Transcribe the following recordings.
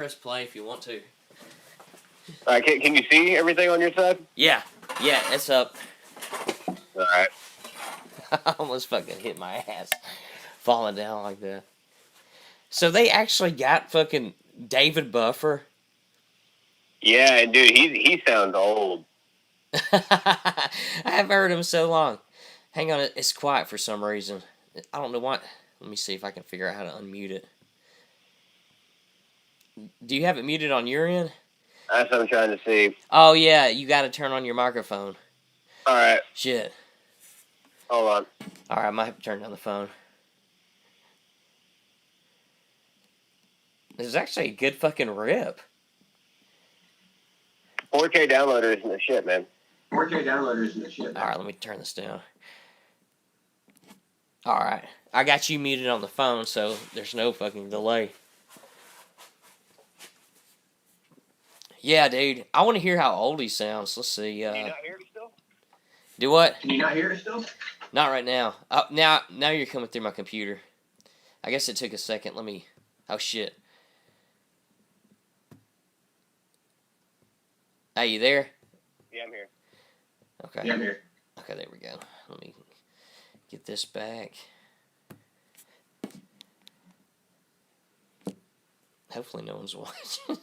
Press play if you want to. Alright, can you see everything on your side? Yeah, it's up. Alright. I almost fucking hit my ass falling down like that. So they actually got fucking David Buffer. Yeah, dude, he sounds old. I haven't heard him so long. Hang on, it's quiet for some reason. I don't know why. Let me see if I can figure out how to unmute it. Do you have it muted on your end? That's what I'm trying to see. Oh, yeah, you got to turn on your microphone. Alright. Shit. Hold on. Alright, I might have to turn down the phone. This is actually a good fucking rip. 4K downloader isn't the shit, man. 4K downloader isn't the shit, man. Alright, let me turn this down. Alright. I got you muted on the phone, so there's no fucking delay. Yeah, dude. I want to hear how old he sounds. Let's see. Can you not hear me still? Do what? Can you not hear it still? Not right now. Now you're coming through my computer. I guess it took a second. Let me... Oh, shit. Are you there? Yeah, I'm here. Okay. Yeah, I'm here. Okay, there we go. Let me get this back. Hopefully no one's watching.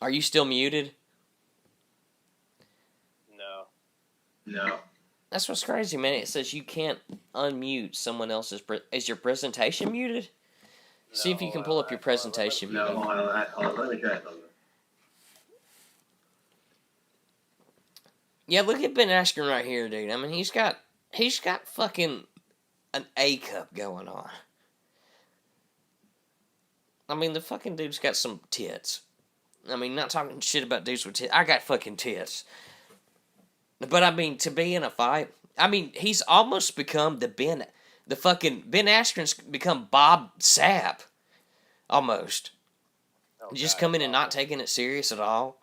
Are you still muted? No. That's what's crazy, man. It says you can't unmute someone else's... Is your presentation muted? No, See if you can pull up your presentation. No, hold on. Let me try something. Yeah, look at Ben Askren right here, dude. I mean, he's got fucking an A cup going on. I mean, the fucking dude's got some tits. I mean, not talking shit about dudes with tits. I got fucking tits. But I mean, to be in a fight, I mean, he's almost become Ben Askren's become Bob Sapp. Almost. Oh, Just God, coming and not taking it serious at all.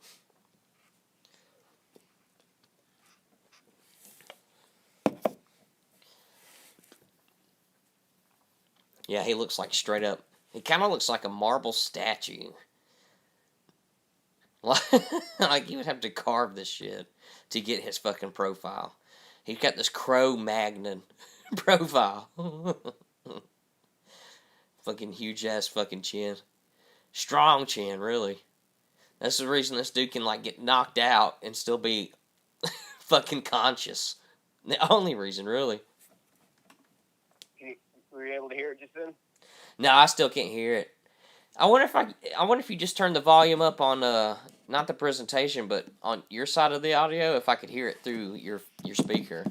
Yeah, he looks like straight up. He kind of looks like a marble statue. Like you would have to carve this shit to get his fucking profile. He's got this Cro-Magnon profile. Fucking huge ass fucking chin. Strong chin, really. That's the reason this dude can like get knocked out and still be fucking conscious. The only reason, really. Were you able to hear it just then? No, I still can't hear it. I wonder if you just turn the volume up on not the presentation, but on your side of the audio, if I could hear it through your speaker.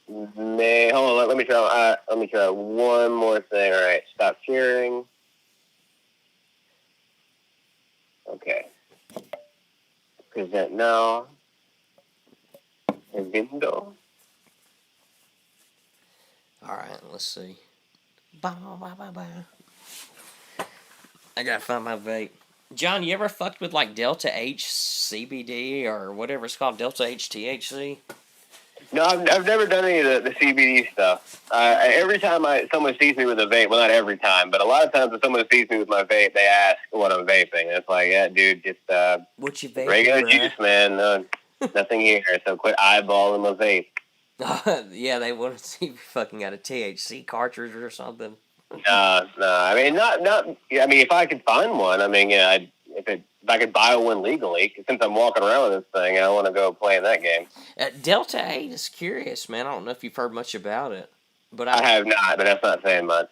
Man, hold on. Let me try. Let me try one more thing. All right, stop sharing. Okay. Present now. Window. All right, let's see. I gotta find my vape. John, you ever fucked with like Delta H CBD or whatever it's called, Delta H THC? No, I've never done any of the CBD stuff. Every time someone sees me with a vape, well, not every time, but a lot of times when someone sees me with my vape, they ask what I'm vaping. And it's like, yeah, dude, just what you vaping, regular bro? juice, man. Nothing here, so quit eyeballing my vape. Yeah, they want to see if you fucking got a THC cartridge or something. No. I mean, not. I mean, if I could find one, I mean, yeah, if I could buy one legally, since I'm walking around with this thing, I want to go play in that game. Delta 8 is curious, man. I don't know if you've heard much about it, but I have not, but that's not saying much.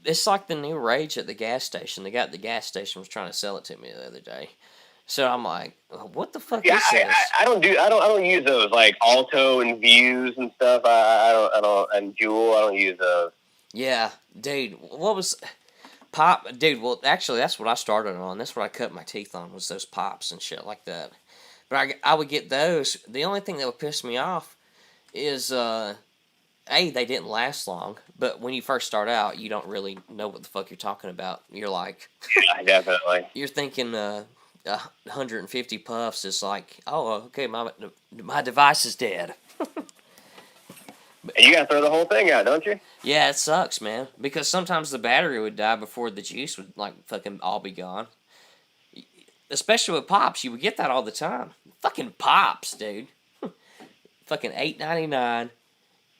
It's like the new rage at the gas station. The guy at the gas station was trying to sell it to me the other day. So I'm like, what the fuck is this? I don't use those like Alto and Views and stuff. I don't and Juul. I don't use those. Yeah, dude. What was pop? Dude, well, actually, that's what I started on. That's what I cut my teeth on was those pops and shit like that. But I would get those. The only thing that would piss me off is they didn't last long. But when you first start out, you don't really know what the fuck you're talking about. You're like, yeah, definitely. You're thinking 150 puffs is like, oh, okay, my device is dead. And you got to throw the whole thing out, don't you? Yeah, it sucks, man. Because sometimes the battery would die before the juice would like fucking all be gone. Especially with pops, you would get that all the time. Fucking pops, dude. Fucking $8.99,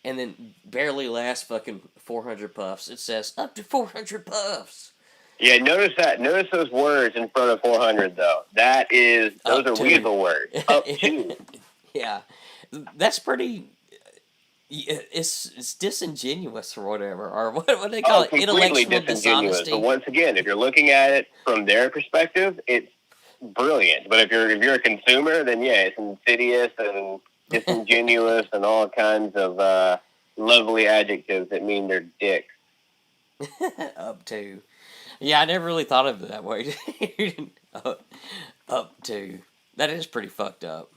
and then barely last fucking 400 puffs. It says up to 400 puffs. Yeah, notice that. Notice those words in front of 400, though. Those are weasel words. Up to. Yeah, that's pretty. It's disingenuous or whatever, or what they call it, Completely intellectual disingenuous. dishonesty. But once again, if you're looking at it from their perspective, it's brilliant. But if you're a consumer, then yeah, it's insidious and disingenuous and all kinds of lovely adjectives that mean they're dicks. Up to. Yeah, I never really thought of it that way. Up to. That is pretty fucked up.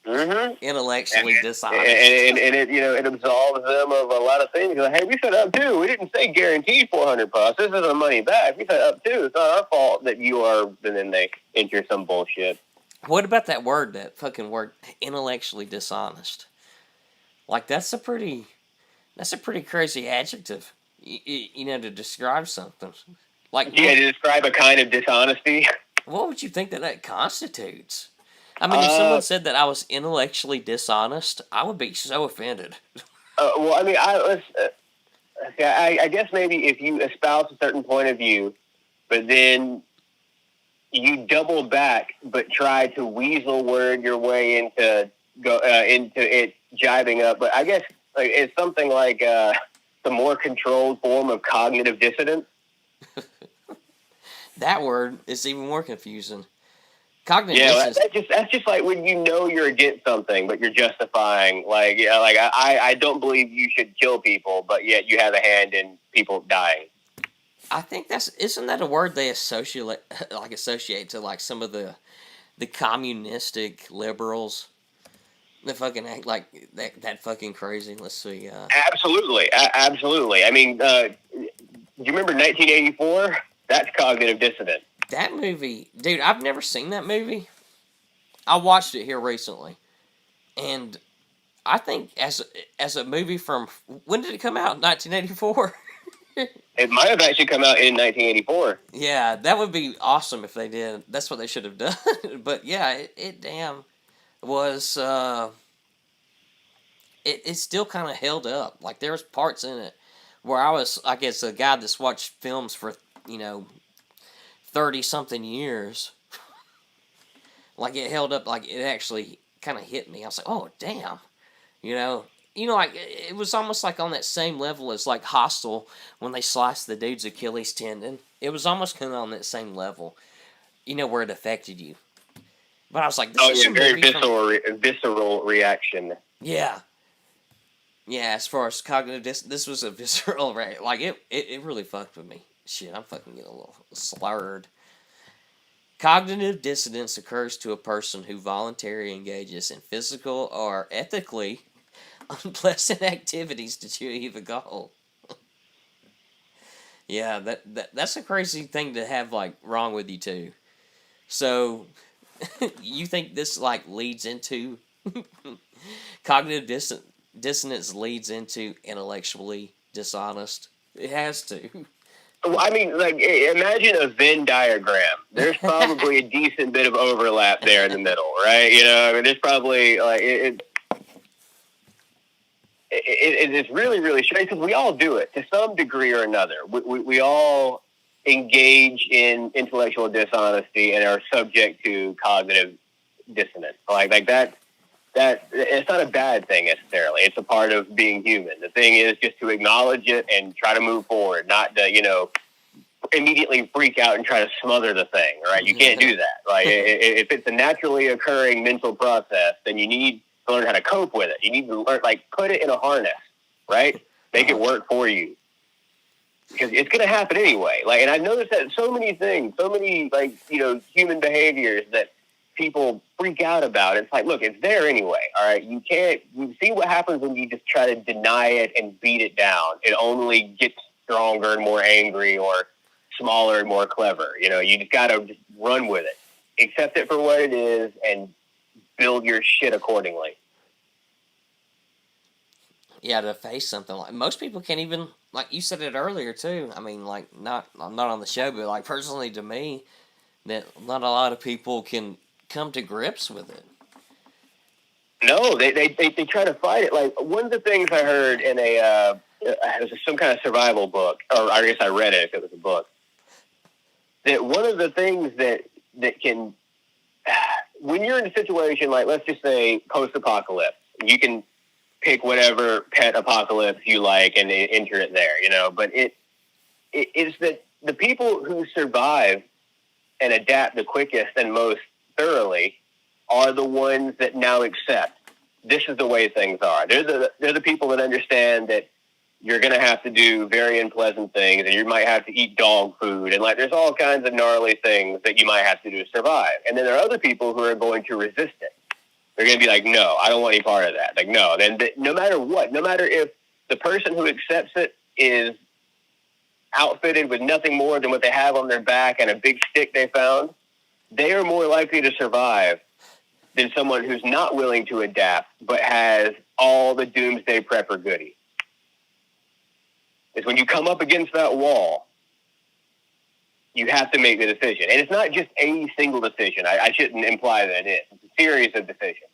Mm-hmm. Intellectually dishonest. And it absolves them of a lot of things. Like, hey, we said up to. We didn't say guaranteed 400 plus. This isn't money back. We said up to. It's not our fault that you are. And then they enter some bullshit. What about that word? That fucking word, intellectually dishonest. Like that's a pretty crazy adjective. To describe something. Like Yeah, to describe a kind of dishonesty. What would you think that constitutes? I mean, if someone said that I was intellectually dishonest, I would be so offended. Well, I mean, I guess maybe if you espouse a certain point of view, but then you double back, but try to weasel word your way into it jiving up. But I guess it's something like the more controlled form of cognitive dissonance. That word is even more confusing. Cognitive dissonance. That's just like when you know you're against something, but you're justifying. I don't believe you should kill people, but yet you have a hand in people dying. I think isn't that a word they associate to like some of the communistic liberals that fucking act like that fucking crazy. Let's see. Absolutely. I mean, do you remember 1984? That's cognitive dissonance. That movie, dude, I've never seen that movie. I watched it here recently, and I think as a movie from when did it come out? 1984. It might have actually come out in 1984. Yeah, that would be awesome if they did. That's what they should have done. But yeah, it damn was. It still kind of held up. Like there was parts in it where I was, I guess, a guy that's watched films for 30-something years. Like it held up. Like it actually kind of hit me. I was like, oh damn, like it was almost like on that same level as like Hostel when they sliced the dude's Achilles tendon. It was almost kind of on that same level, where it affected you. But I was like, this is a very movie visceral reaction. Yeah. Yeah, as far as cognitive this was a visceral reaction. Like it really fucked with me. Shit, I'm fucking getting a little slurred. Cognitive dissonance occurs to a person who voluntarily engages in physical or ethically unpleasant activities to achieve a goal. Yeah, that's a crazy thing to have like wrong with you too. So, you think this like leads into cognitive dissonance leads into intellectually dishonest? It has to. Well, I mean, like, imagine a Venn diagram. There's probably a decent bit of overlap there in the middle, right? I mean, there's probably like it's really, really strange because we all do it to some degree or another. We all engage in intellectual dishonesty and are subject to cognitive dissonance. Like that it's not a bad thing necessarily. It's a part of being human. The thing is just to acknowledge it and try to move forward, not to, immediately freak out and try to smother the thing, right? You can't do that. Like, if it's a naturally occurring mental process, then you need to learn how to cope with it. You need to learn, put it in a harness, right? Make it work for you. Because it's going to happen anyway. Like, and I've noticed that so many things, so many, human behaviors that people freak out about. It's like, look, it's there anyway, all right? You see what happens when you just try to deny it and beat it down. It only gets stronger and more angry or smaller and more clever. You just got to just run with it. Accept it for what it is and build your shit accordingly. Yeah, to face something like most people can't even like you said it earlier too. I mean, like not on the show, but like personally to me, that not a lot of people can come to grips with it. No, they try to fight it. Like one of the things I heard in it was some kind of survival book, or I guess I read it if it was a book. That one of the things that can, when you're in a situation like, let's just say post-apocalypse, you can pick whatever pet apocalypse you like and enter it there, But it is that the people who survive and adapt the quickest and most thoroughly are the ones that now accept this is the way things are. They're the people that understand that you're going to have to do very unpleasant things, and you might have to eat dog food, and like there's all kinds of gnarly things that you might have to do to survive. And then there are other people who are going to resist it. They're going to be like, no, I don't want any part of that. Like, no. Then no matter what, no matter if the person who accepts it is outfitted with nothing more than what they have on their back and a big stick they found, they are more likely to survive than someone who's not willing to adapt but has all the doomsday prepper goodies. Is when you come up against that wall, you have to make the decision. And it's not just a single decision. I shouldn't imply that it is. It's a series of decisions.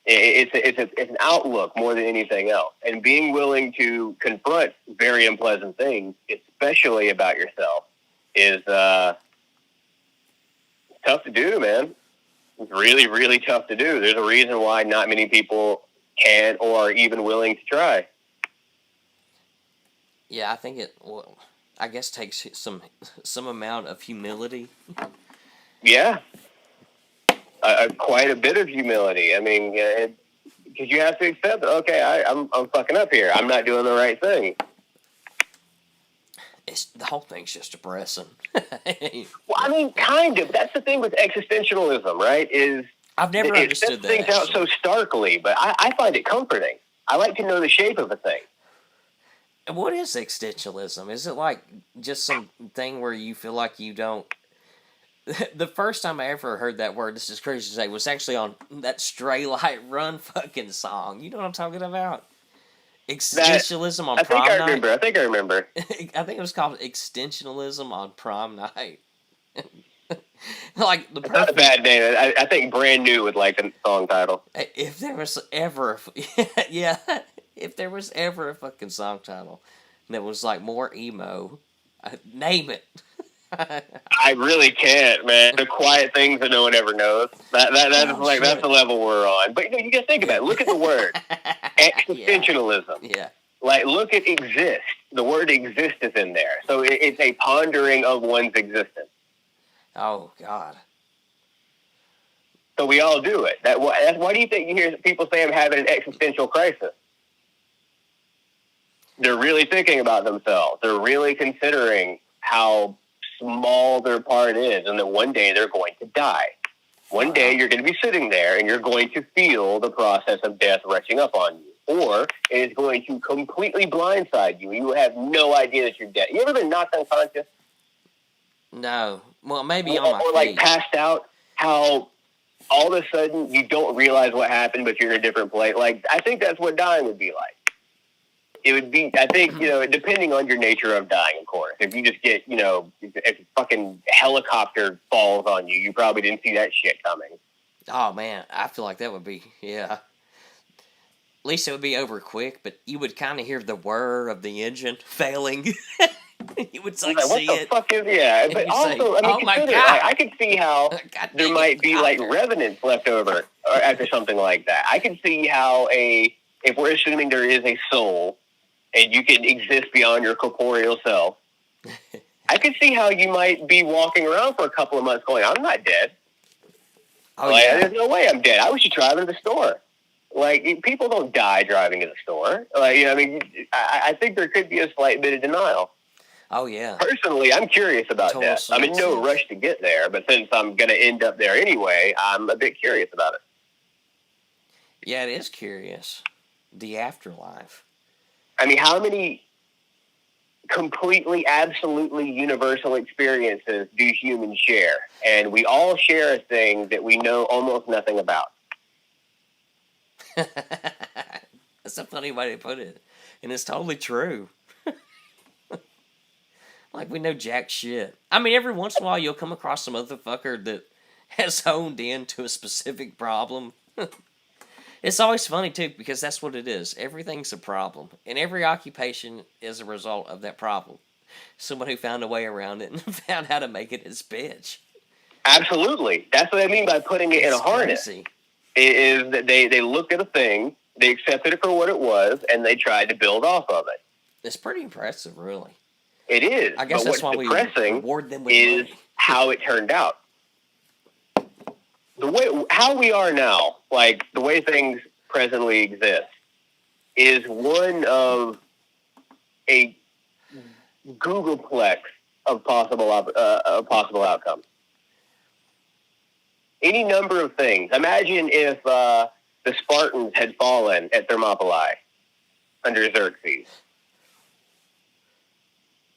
It's an outlook more than anything else. And being willing to confront very unpleasant things, especially about yourself, is tough to do, man. It's really, really tough to do. There's a reason why not many people can or are even willing to try. Yeah, I think it. Well, I guess takes some amount of humility. Yeah, quite a bit of humility. I mean, because you have to accept, okay, I'm fucking up here. I'm not doing the right thing. The whole thing's just depressing. Well, I mean, kind of. That's the thing with existentialism, right? I've never understood that. It sets things out so starkly, but I find it comforting. I like to know the shape of a thing. What is existentialism? Is it like just some thing where you feel like you don't? The first time I ever heard that word, this is crazy to say, was actually on that Stray Light Run fucking song. You know what I'm talking about? Existentialism on prom night. I think I remember. I think it was called Extensionalism on prom night. Like the It's not a bad name. I think Brand New would like the song title. If there was ever, yeah, if there was ever a fucking song title that was like more emo, name it. I really can't, man. The quiet things that no one ever knows. That's the level we're on. But you gotta think about it. Look at the word existentialism. Yeah. Like, look at exist. The word exist is in there, so it's a pondering of one's existence. Oh God. So we all do it. Why do you think you hear people say I'm having an existential crisis? They're really thinking about themselves. They're really considering how small their part is, and that one day they're going to die. One day you're going to be sitting there, and you're going to feel the process of death rushing up on you. Or it is going to completely blindside you, and you have no idea that you're dead. You ever been knocked unconscious? No. Well, maybe on my feet. Or like passed out, how all of a sudden you don't realize what happened, but you're in a different place. Like, I think that's what dying would be like. It would be, I think, depending on your nature of dying, of course. If you just get, if a fucking helicopter falls on you, you probably didn't see that shit coming. Oh, man. I feel like that would be, yeah. At least it would be over quick, but you would kind of hear the whir of the engine failing. You would like see it. What the fuck is, yeah. But also, say, I mean, oh my God. I could see how there might be like revenants left over after something like that. I can see how if we're assuming there is a soul and you can exist beyond your corporeal self, I could see how you might be walking around for a couple of months going, I'm not dead. Oh, yeah. There's no way I'm dead. I was just driving to the store. Like, people don't die driving to the store. Like, I mean, I think there could be a slight bit of denial. Oh, yeah. Personally, I'm curious about that. I'm in no rush to get there, but since I'm going to end up there anyway, I'm a bit curious about it. Yeah, it is curious. The afterlife. I mean, how many completely, absolutely universal experiences do humans share? And we all share a thing that we know almost nothing about. That's a funny way to put it, and it's totally true. Like, we know jack shit. I mean, every once in a while you'll come across some motherfucker that has honed in to a specific problem. It's always funny, too, because that's what it is. Everything's a problem. And every occupation is a result of that problem. Someone who found a way around it and found how to make it his bitch. Absolutely. That's what I mean by putting it in a harness. Crazy. Is that they looked at a thing, they accepted it for what it was, and they tried to build off of it. It's pretty impressive, really. It is. I guess but that's why what's we depressing reward them with is money. how it turned out. The way how we are now, like the way things presently exist, is one of a Googleplex of possible outcomes. Any number of things. Imagine if the Spartans had fallen at Thermopylae under Xerxes.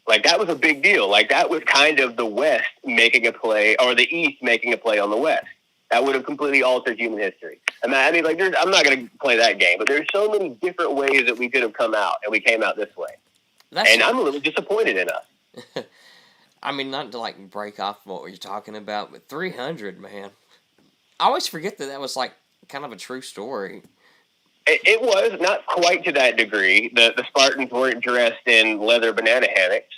Like, that was a big deal. Like, that was kind of the West making a play, or the East making a play on the West. That would have completely altered human history. I mean, like, I'm not going to play that game, but there's so many different ways that we could have come out, and we came out this way. And I'm a little disappointed in us. I mean, not to, like, break off what you're talking about, but 300, man. I always forget that was, like, kind of a true story. It was, not quite to that degree. The Spartans weren't dressed in leather banana hammocks.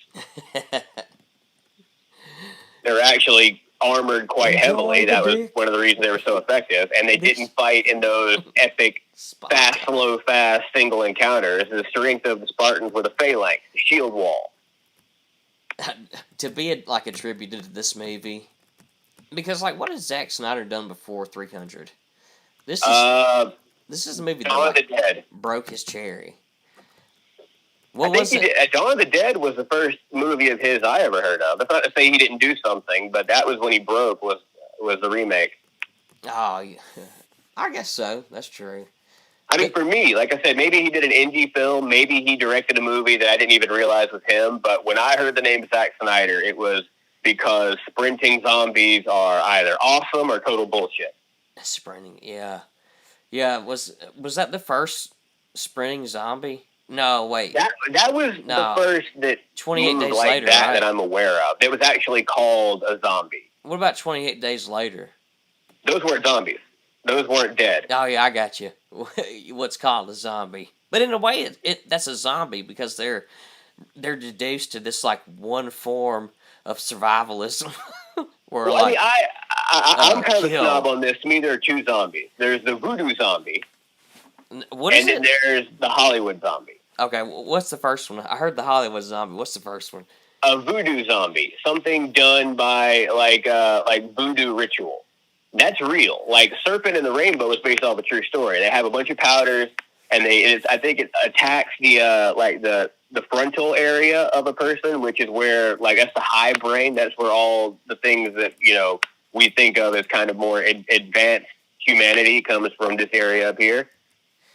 They were actually armored quite heavily. That was one of the reasons they were so effective. And they didn't fight in those epic fast, slow, fast single encounters. The strength of the Spartans were the phalanx, the shield wall. To be attributed to this movie, because like, what has Zack Snyder done before 300? This is a movie that broke his cherry. What was it? Dawn of the Dead was the first movie of his I ever heard of. That's not to say he didn't do something, but that was when he broke. Was the remake? Oh, yeah. I guess so. That's true. I mean, for me, like I said, maybe he did an indie film. Maybe he directed a movie that I didn't even realize was him. But when I heard the name Zack Snyder, it was because sprinting zombies are either awesome or total bullshit. Sprinting, yeah. Yeah, was that the first sprinting zombie? No, wait. That was the first that 28 days like later, that right? that I'm aware of. It was actually called a zombie. What about 28 days later? Those weren't zombies. Those weren't dead. Oh yeah, I got you. What's called a zombie, but in a way, that's a zombie because they're deduced to this like one form of survivalism. Where well, like, I'm kind of a snob on this. To me, there are two zombies. There's the voodoo zombie. What is it? And then there's the Hollywood zombie. Okay, what's the first one? I heard the Hollywood zombie. What's the first one? A voodoo zombie. Something done by like voodoo ritual. That's real. Like Serpent and the Rainbow is based off a true story. They have a bunch of powders, and I think it attacks the frontal area of a person, which is where that's the high brain. That's where all the things that we think of as kind of more advanced humanity comes from this area up here.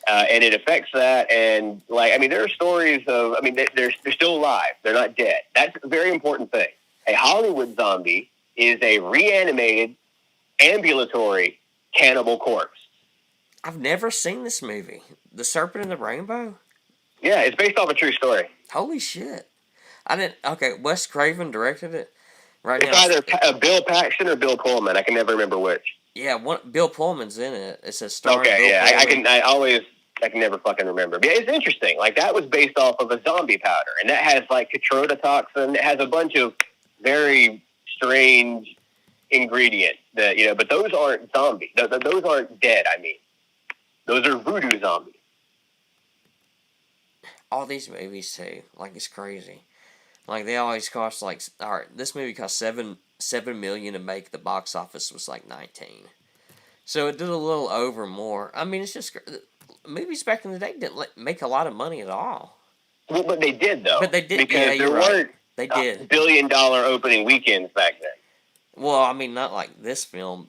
And it affects that, and there are stories of, they're still alive. They're not dead. That's a very important thing. A Hollywood zombie is a reanimated, ambulatory cannibal corpse. I've never seen this movie, The Serpent and the Rainbow. Yeah, it's based off a true story. Holy shit! I didn't. Okay, Wes Craven directed it. Right it's now, either Bill Paxton or Bill Pullman. I can never remember which. Yeah, Bill Pullman's in it. It says starring Okay, Bill yeah, Pullman. I can never fucking remember. But it's interesting. Like, that was based off of a zombie powder. And that has, tetrodotoxin. It has a bunch of very strange ingredients that, but those aren't zombies. Those aren't dead, Those are voodoo zombies. All these movies, too. It's crazy. They always cost, alright, this movie cost $7 million to make. The box office was, 19. So it did a little over more. It's just... Movies back in the day didn't make a lot of money at all. Well, but they did, though. But they did, because there weren't they did. $1 billion opening weekends back then. Well, not like this film,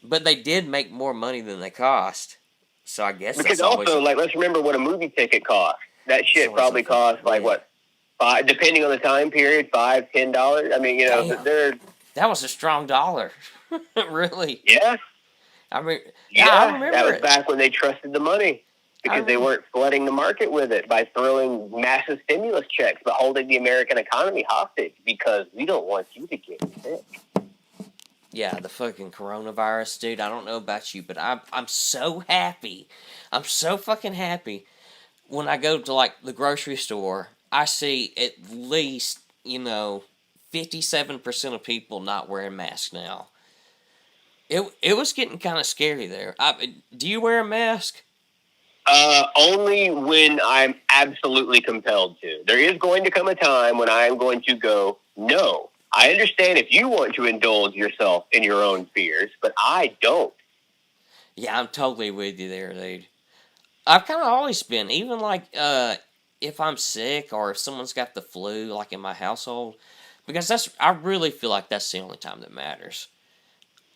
but they did make more money than they cost. So I guess because that's also, let's remember what a movie ticket cost. That shit probably cost what, $5, depending on the time period, $5, $10. That was a strong dollar, really. Yeah. I remember that was back when they trusted the money. because they weren't flooding the market with it by throwing massive stimulus checks, but holding the American economy hostage because we don't want you to get sick. Yeah, the fucking coronavirus, dude. I don't know about you, but I'm so happy. I'm so fucking happy when I go to like the grocery store. I see at least 57% of people not wearing masks now. It was getting kind of scary there. Do you wear a mask? Only when I'm absolutely compelled to. There is going to come a time when I am going to go, no. I understand if you want to indulge yourself in your own fears, but I don't. Yeah, I'm totally with you there, dude. I've kind of always been, even like if I'm sick or if someone's got the flu, like in my household, because I really feel like that's the only time that matters.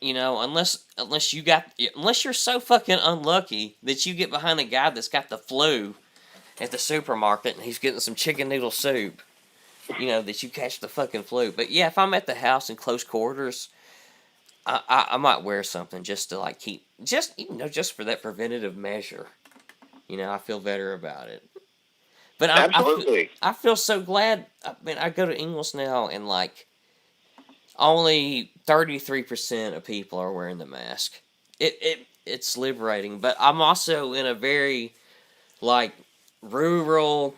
Unless you're so fucking unlucky that you get behind a guy that's got the flu at the supermarket and he's getting some chicken noodle soup, that you catch the fucking flu. But yeah, if I'm at the house in close quarters, I might wear something just to like keep just for that preventative measure. I feel better about it. But Absolutely. I feel so glad. I mean, I go to Ingles now and like only 33% of people are wearing the mask. It's liberating, but I'm also in a very like rural,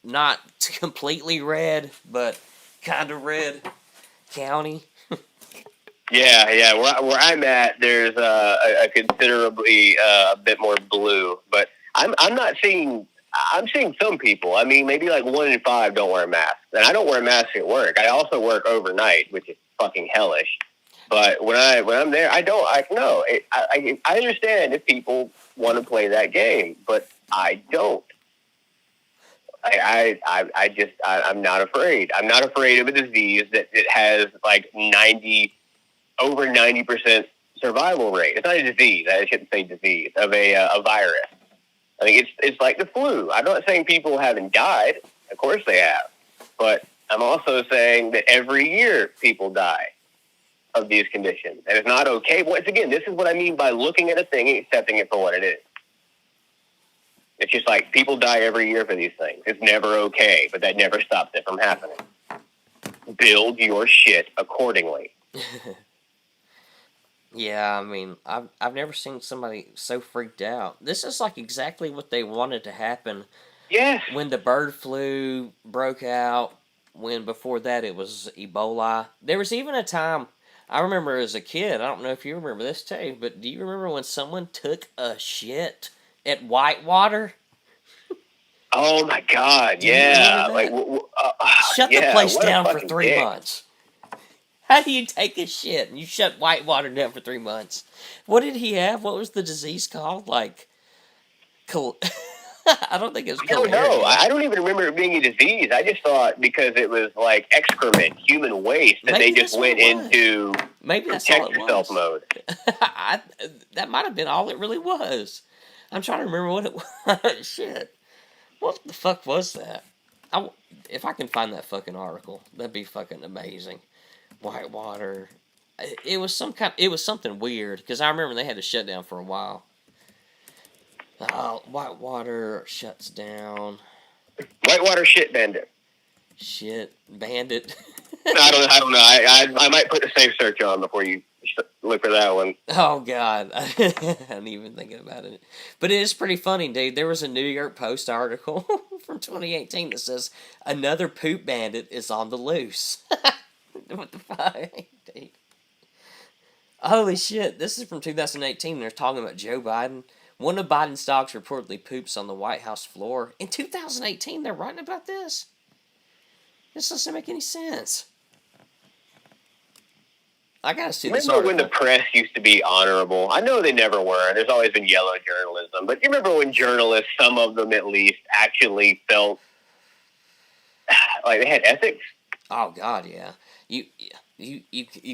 not completely red, but kind of red county. Yeah. Where I'm at, there's a considerably a bit more blue, but I'm not seeing. I'm seeing some people. I mean, maybe like 1 in 5 don't wear masks, and I don't wear masks at work. I also work overnight, which is fucking hellish. But when I'm there, I don't. I understand if people want to play that game, but I don't. I'm not afraid. I'm not afraid of a disease that it has like over 90% survival rate. It's not a disease. I shouldn't say disease of a virus. I think it's like the flu. I'm not saying people haven't died. Of course they have. But I'm also saying that every year people die of these conditions. And it's not okay. Once again, this is what I mean by looking at a thing and accepting it for what it is. It's just like people die every year for these things. It's never okay, but that never stops it from happening. Build your shit accordingly. Yeah, I mean, I've never seen somebody so freaked out. This is like exactly what they wanted to happen. Yes. When the bird flu broke out, when before that it was Ebola. There was even a time, I remember as a kid, I don't know if you remember this too, but do you remember when someone took a shit at Whitewater? Oh my God! Yeah, like shut yeah, the place what a down for fucking 3 dick. months. How do you take a shit and you shut Whitewater down for 3 months? What did he have? What was the disease called? Like, I don't think it was I don't know. cholera. I don't even remember it being a disease. I just thought because it was like excrement, human waste, that Maybe they just that's what went it was. into Maybe that's all protect it yourself was. mode. That might have been all it really was. I'm trying to remember what it was. Shit. What the fuck was that? If I can find that fucking article, that'd be fucking amazing. Whitewater. It was something weird because I remember they had to shut down for a while. Whitewater shuts down. Whitewater shit bandit. Shit bandit. I don't know. I might put a safe search on before you look for that one. Oh God, I didn't even thinking about it. But it is pretty funny, dude. There was a New York Post article from 2018 that says another poop bandit is on the loose. What the fuck, dude? Holy shit! This is from 2018. They're talking about Joe Biden. One of Biden's dogs reportedly poops on the White House floor. In 2018, they're writing about this? This doesn't make any sense. I gotta see this Remember article. when the press used to be honorable? I know they never were. There's always been yellow journalism. But you remember when journalists, some of them at least, actually felt like they had ethics? Oh God, yeah. You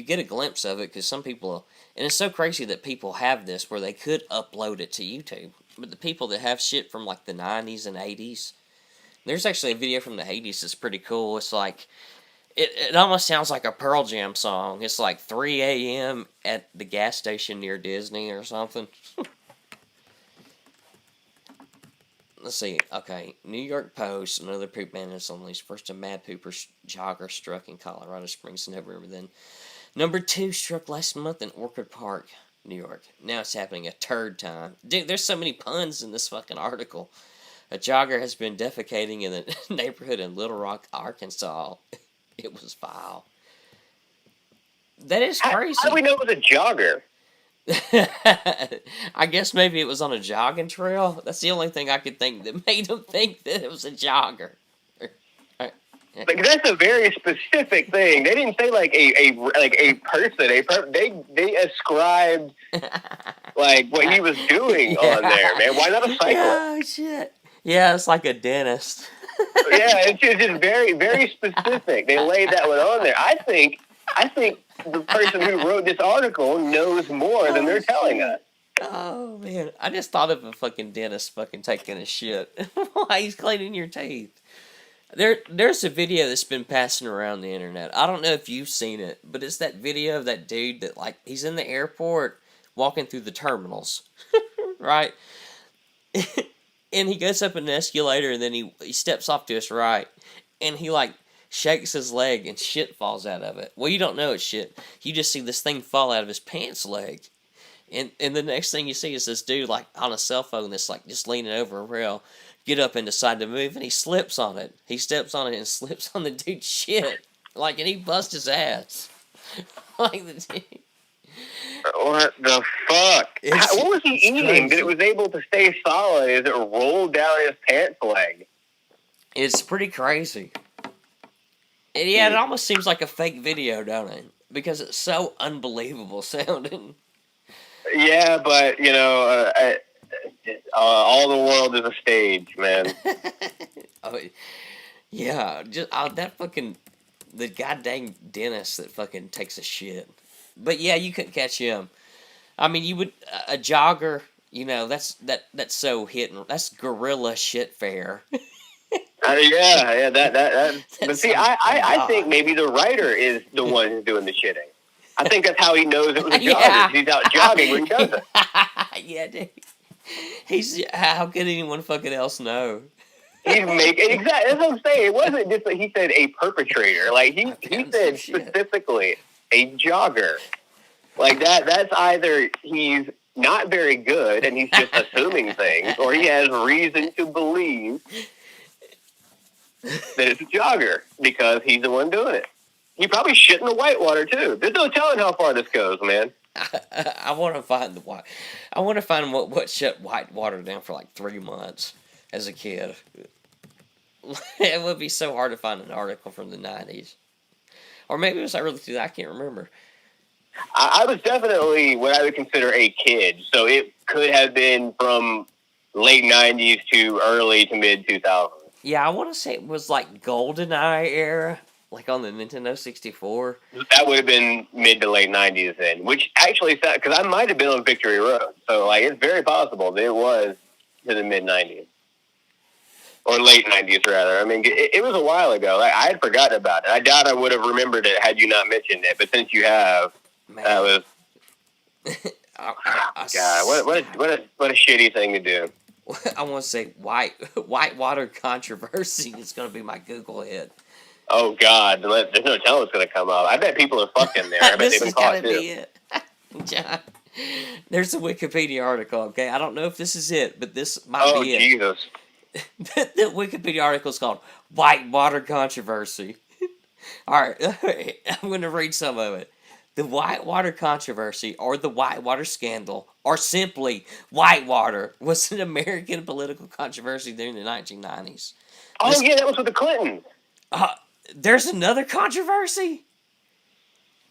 get a glimpse of it because some people, and it's so crazy that people have this where they could upload it to YouTube. But the people that have shit from like the 90s and 80s, there's actually a video from the 80s that's pretty cool. It's like, it almost sounds like a Pearl Jam song. It's like 3 a.m. at the gas station near Disney or something. let's see. Okay, New York Post, another poop bandits unleashed. First, a mad pooper jogger struck in Colorado Springs in November. Then, number 2 struck last month in Orchard Park, New York. Now it's happening a third time. Dude, there's so many puns in this fucking article. A jogger has been defecating in the neighborhood in Little Rock, Arkansas. It was vile. That is crazy. How do we know it was a jogger? I guess maybe it was on a jogging trail. That's the only thing I could think that made them think that it was a jogger. Like, that's a very specific thing. They didn't say like a person. They ascribed like what he was doing on there, man. Why not a cyclist? Oh shit! Yeah, it's like a dentist. Yeah, it's just very, very specific. They laid that one on there. I think the person who wrote this article knows more than they're telling us. Oh man, I just thought of a fucking dentist fucking taking a shit while he's cleaning your teeth. There's a video that's been passing around the internet. I don't know if you've seen it, but it's that video of that dude that, like, he's in the airport walking through the terminals, right? And he goes up an escalator, and then he steps off to his right, and he, like, shakes his leg, and shit falls out of it. Well, you don't know it's shit. You just see this thing fall out of his pants leg. And the next thing you see is this dude, like, on a cell phone that's, like, just leaning over a rail, get up and decide to move, and he slips on it. He steps on it and slips on the dude's shit. Like, and he busts his ass. Like, the dude. What the fuck? What was he eating crazy. that it was able to stay solid as it rolled down his pants leg? It's pretty crazy. And yeah, it almost seems like a fake video, don't it? Because it's so unbelievable sounding. Yeah, but, you know, all the world is a stage, man. Oh, yeah, just that fucking, the goddamn dentist that fucking takes a shit. But yeah, you couldn't catch him. I mean, you would, a jogger, you know, that's so hitting, that's guerrilla shit fair. Yeah, that. But see, I think maybe the writer is the one who's doing the shitting. I think that's how he knows it was a jogger. Yeah. He's out jogging when he does it. Yeah, dude. How could anyone fucking else know? He's making exactly. That's what I'm saying. It wasn't just that he said a perpetrator. Like he said specifically a jogger. Like that. That's either he's not very good and he's just assuming things, or he has reason to believe that it's a jogger because he's the one doing it. He probably shit in the whitewater too. There's no telling how far this goes, man. I want to find I want to find what shut whitewater down for like 3 months as a kid. It would be so hard to find an article from the 90s. Or maybe it was early 2000s. I can't remember. I was definitely what I would consider a kid, so it could have been from late 90s to early to mid 2000s. Yeah, I want to say it was like GoldenEye era, like on the Nintendo 64. That would have been mid to late 90s then, which actually, because I might have been on Victory Road, so like it's very possible that it was to the mid 90s. Or late 90s, rather. I mean, it was a while ago. Like, I had forgotten about it. I doubt I would have remembered it had you not mentioned it. But since you have, Man. that was... God, what a shitty thing to do. I want to say whitewater controversy is going to be my Google hit. Oh, God. There's no telling what's going to come up. I bet people are fucking there. I bet they've been caught, too. Be it. John, there's a Wikipedia article, okay? I don't know if this is it, but this might be it. Oh, Jesus. The Wikipedia article is called Whitewater Controversy. Alright, I'm going to read some of it. The Whitewater Controversy, or the Whitewater Scandal, or simply Whitewater, was an American political controversy during the 1990s. Oh, yeah, that was with the Clintons. There's another controversy?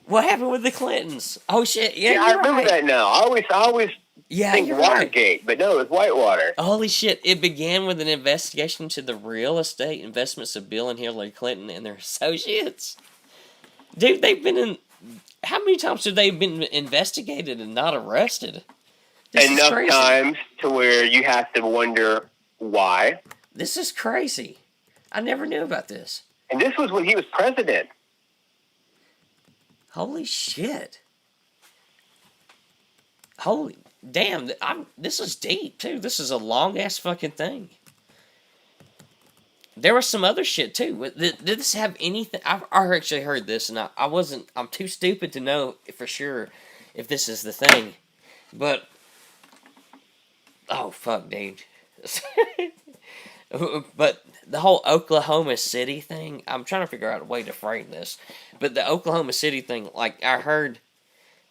What happened with the Clintons? Oh, shit, yeah, I remember that now. I always think Watergate, right. but no, it's Whitewater. Holy shit, it began with an investigation into the real estate investments of Bill and Hillary Clinton and their associates. Dude, they've been in... How many times have they been investigated and not arrested? Enough times to where you have to wonder why. This is crazy. I never knew about this. And this was when he was president. Holy shit. Holy damn, this is deep too. This is a long ass fucking thing. There was some other shit too. Did this have anything? I actually heard this, and I wasn't. I'm too stupid to know for sure if this is the thing. But oh fuck, dude. But the whole Oklahoma City thing, I'm trying to figure out a way to frame this. But the Oklahoma City thing, like I heard,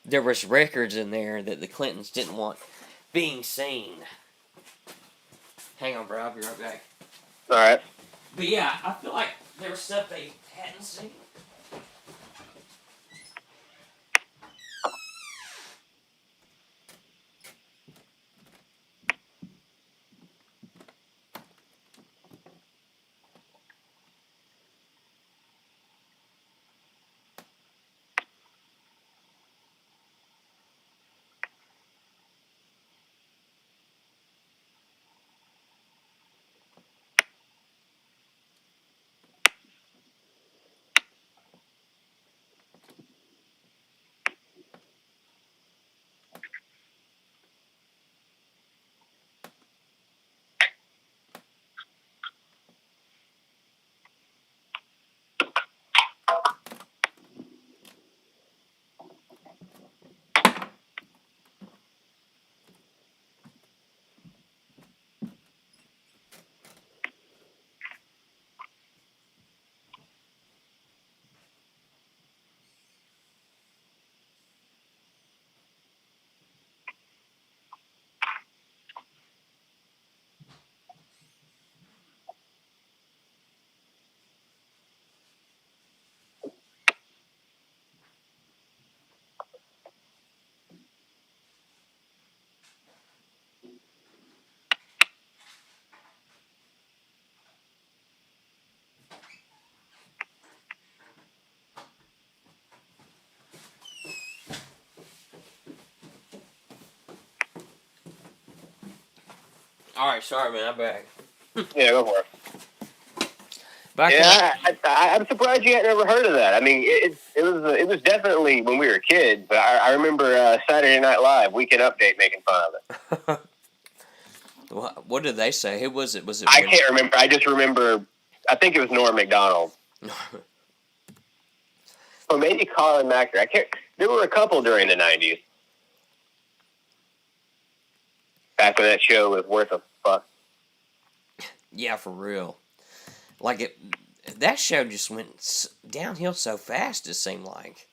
there was records in there that the Clintons didn't want being seen. Hang on, bro. I'll be right back. All right. But yeah, I feel like there was stuff they hadn't seen. All right, sorry, man. I'm back. Yeah, go for it. But Yeah, I'm surprised you had never heard of that. I mean, it was definitely when we were kids. But I remember Saturday Night Live Weekend Update making fun of it. what did they say? Who was it? Was it? I can't remember. I just remember. I think it was Norm Macdonald. Or maybe Colin Macker. I can't. There were a couple during the '90s. Back when that show was worth a fuck. Yeah, for real. Like that show just went downhill so fast. It seemed like.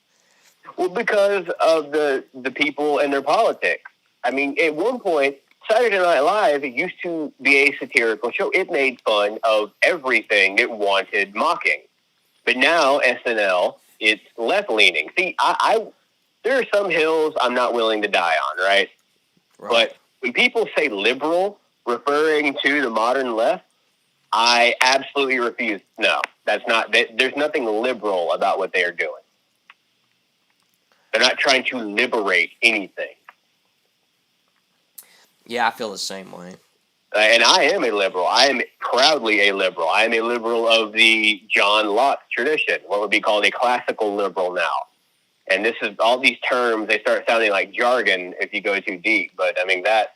Well, because of the people and their politics. I mean, at one point, Saturday Night Live, it used to be a satirical show. It made fun of everything it wanted mocking. But now SNL, it's left leaning. See, I there are some hills I'm not willing to die on, right? But when people say liberal, referring to the modern left, I absolutely refuse. No, that's not. There's nothing liberal about what they are doing. They're not trying to liberate anything. Yeah, I feel the same way. And I am a liberal. I am proudly a liberal. I am a liberal of the John Locke tradition, what would be called a classical liberal now. And this is all these terms, they start sounding like jargon if you go too deep. But I mean, like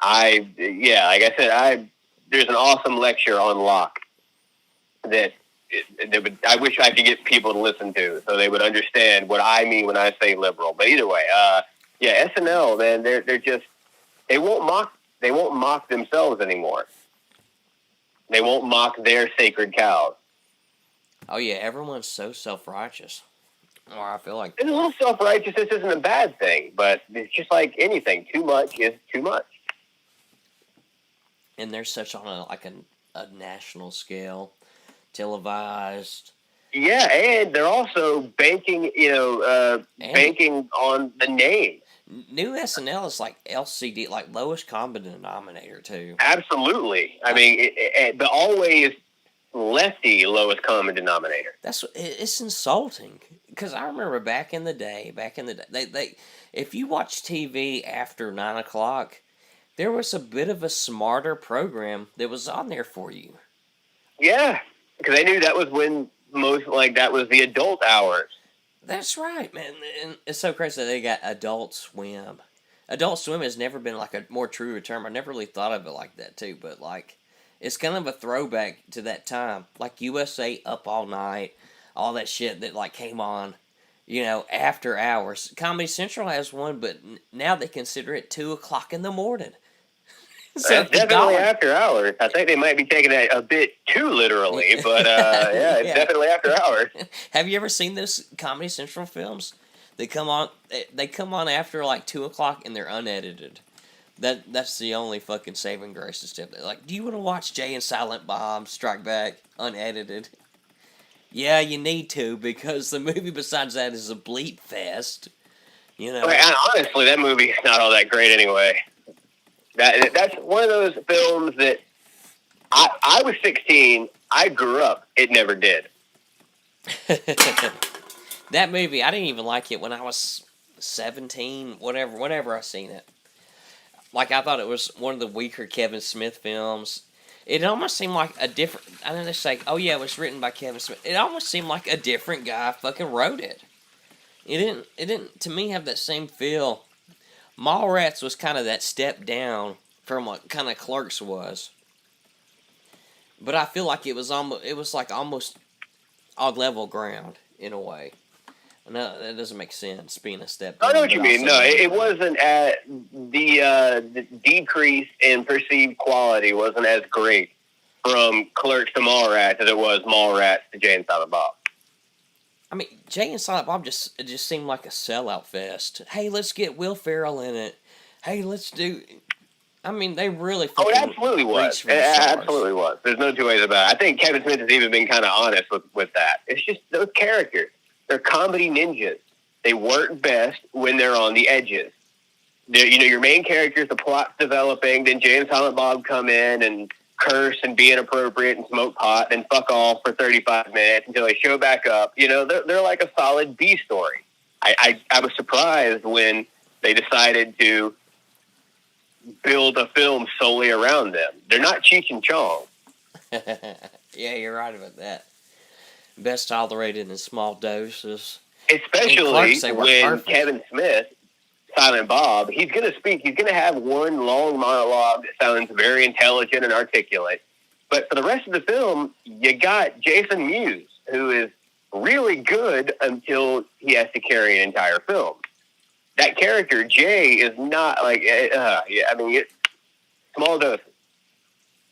I said, there's an awesome lecture on Locke that I wish I could get people to listen to so they would understand what I mean when I say liberal. But either way, SNL, man, they're just, they won't mock themselves anymore. They won't mock their sacred cows. Oh yeah, everyone's so self-righteous. Or I feel like And a little self-righteousness isn't a bad thing, but it's just like anything. Too much is too much. and they're such on a national scale, televised. Yeah, and they're also banking, banking on the name. New SNL is like LCD, like lowest common denominator too. Absolutely. I mean, but always lefty lowest common denominator. It's insulting because I remember back in the day, they if you watch TV after 9 o'clock, there was a bit of a smarter program that was on there for you. Yeah, because they knew that was when that was the adult hours. That's right, man. And it's so crazy that they got Adult Swim. Adult Swim has never been like a more truer term. I never really thought of it like that too, but like It's kind of a throwback to that time, like USA Up All Night, all that shit that like came on, after hours. Comedy Central has one, but now they consider it 2 o'clock in the morning. So It's definitely after hours. I think they might be taking it a bit too literally, but yeah, it's definitely after hours. Have you ever seen those Comedy Central films? They come on. They come on after like 2 o'clock, and they're unedited. That's the only fucking saving grace to step. Like, do you want to watch Jay and Silent Bob Strike Back unedited? Yeah, you need to, because the movie besides that is a bleep fest. Okay, and honestly, that movie is not all that great anyway. That's one of those films that I was 16. I grew up. It never did. That movie, I didn't even like it when I was 17. Whatever I seen it. Like, I thought it was one of the weaker Kevin Smith films. It almost seemed like a different. I know they say, "Oh yeah, it was written by Kevin Smith." It almost seemed like a different guy fucking wrote it. It didn't to me have that same feel. Mallrats was kind of that step down from what kind of Clerks was. But I feel like it was almost on level ground in a way. No, that doesn't make sense, being a step down. I know what you mean. No, it wasn't at the decrease in perceived quality wasn't as great from Clerks to Mallrats as it was Mallrats to Jay and Silent Bob. I mean, Jay and Silent Bob just seemed like a sellout fest. Hey, let's get Will Ferrell in it. Hey, let's do. I mean, they really. Oh, it absolutely was. It absolutely was. There's no two ways about it. I think Kevin Smith has even been kind of honest with that. It's just those characters. They're comedy ninjas. They work best when they're on the edges. Your main characters, the plot's developing, then Jay and Silent Bob come in and curse and be inappropriate and smoke pot, then fuck off for 35 minutes until they show back up. They're like a solid B story. I was surprised when they decided to build a film solely around them. They're not Cheech and Chong. Yeah, you're right about that. Best tolerated in small doses. Especially when Kevin Smith, Silent Bob, he's going to speak. He's going to have one long monologue that sounds very intelligent and articulate. But for the rest of the film, you got Jason Mewes, who is really good until he has to carry an entire film. That character, Jay, is not like, it's small doses.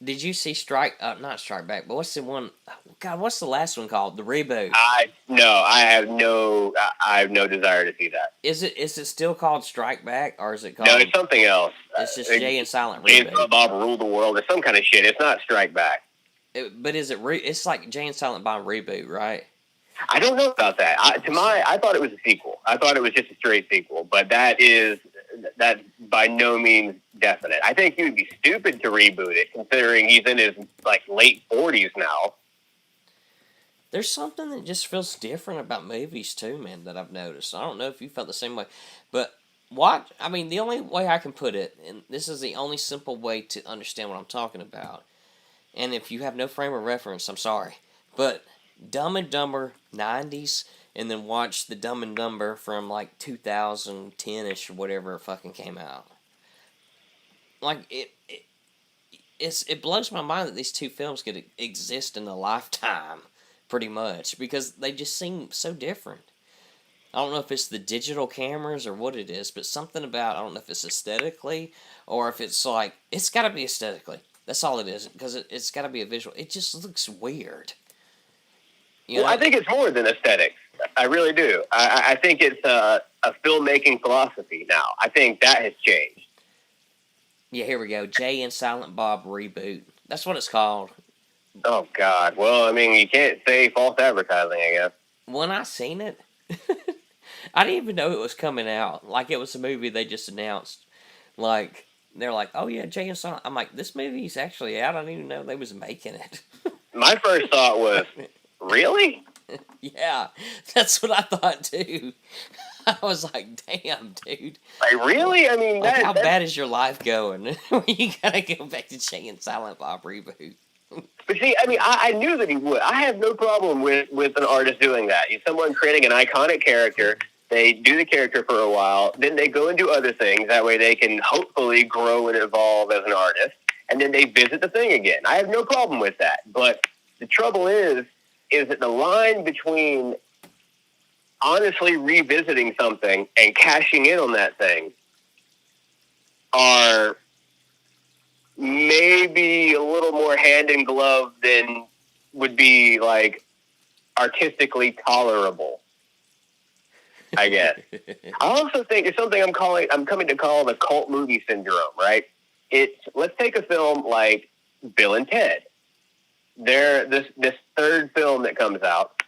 Did you see not Strike Back, but what's the one? God, what's the last one called? The reboot. I have no desire to see that. Is it still called Strike Back, or is it called? No, it's something else. It's just Jay and Silent Jay reboot. and Bob rule the world. It's some kind of shit. It's not Strike Back. But is it? It's like Jay and Silent Bob reboot, right? I don't know about that. I thought it was a sequel. I thought it was just a straight sequel, but that's by no means definite. I think he would be stupid to reboot it, considering he's in his late 40s now. There's something that just feels different about movies too, man, that I've noticed. I don't know if you felt the same way, but the only way I can put it, and this is the only simple way to understand what I'm talking about, and if you have no frame of reference, I'm sorry, but Dumb and Dumber 90s, and then watch the Dumb and Dumber from 2010-ish or whatever it fucking came out. It blows my mind that these two films could exist in a lifetime, pretty much, because they just seem so different. I don't know if it's the digital cameras or what it is, but something about, I don't know if it's aesthetically, or if it's it's gotta be aesthetically. That's all it is, because it's gotta be a visual. It just looks weird. I think it's more than aesthetics. I really do. I think it's a filmmaking philosophy now. I think that has changed. Yeah, here we go. Jay and Silent Bob reboot. That's what it's called. Oh, God. Well, you can't say false advertising, I guess. When I seen it, I didn't even know it was coming out. It was a movie they just announced. They're like, oh, yeah, Jay and Silent. I'm like, this movie's actually out. I didn't even know they was making it. My first thought was, really? Yeah, that's what I thought too. I was like, damn, dude. Really? How bad is your life going? You gotta go back to Jay and Silent Bob reboot. But see, I knew that he would. I have no problem with an artist doing that. Someone creating an iconic character, they do the character for a while, then they go and do other things. That way they can hopefully grow and evolve as an artist. and then they visit the thing again. I have no problem with that. But the trouble is that the line between honestly revisiting something and cashing in on that thing are maybe a little more hand in glove than would be like artistically tolerable, I guess. I also think it's something I'm coming to call the cult movie syndrome, right? Let's take a film like Bill and Ted. This third film that comes out.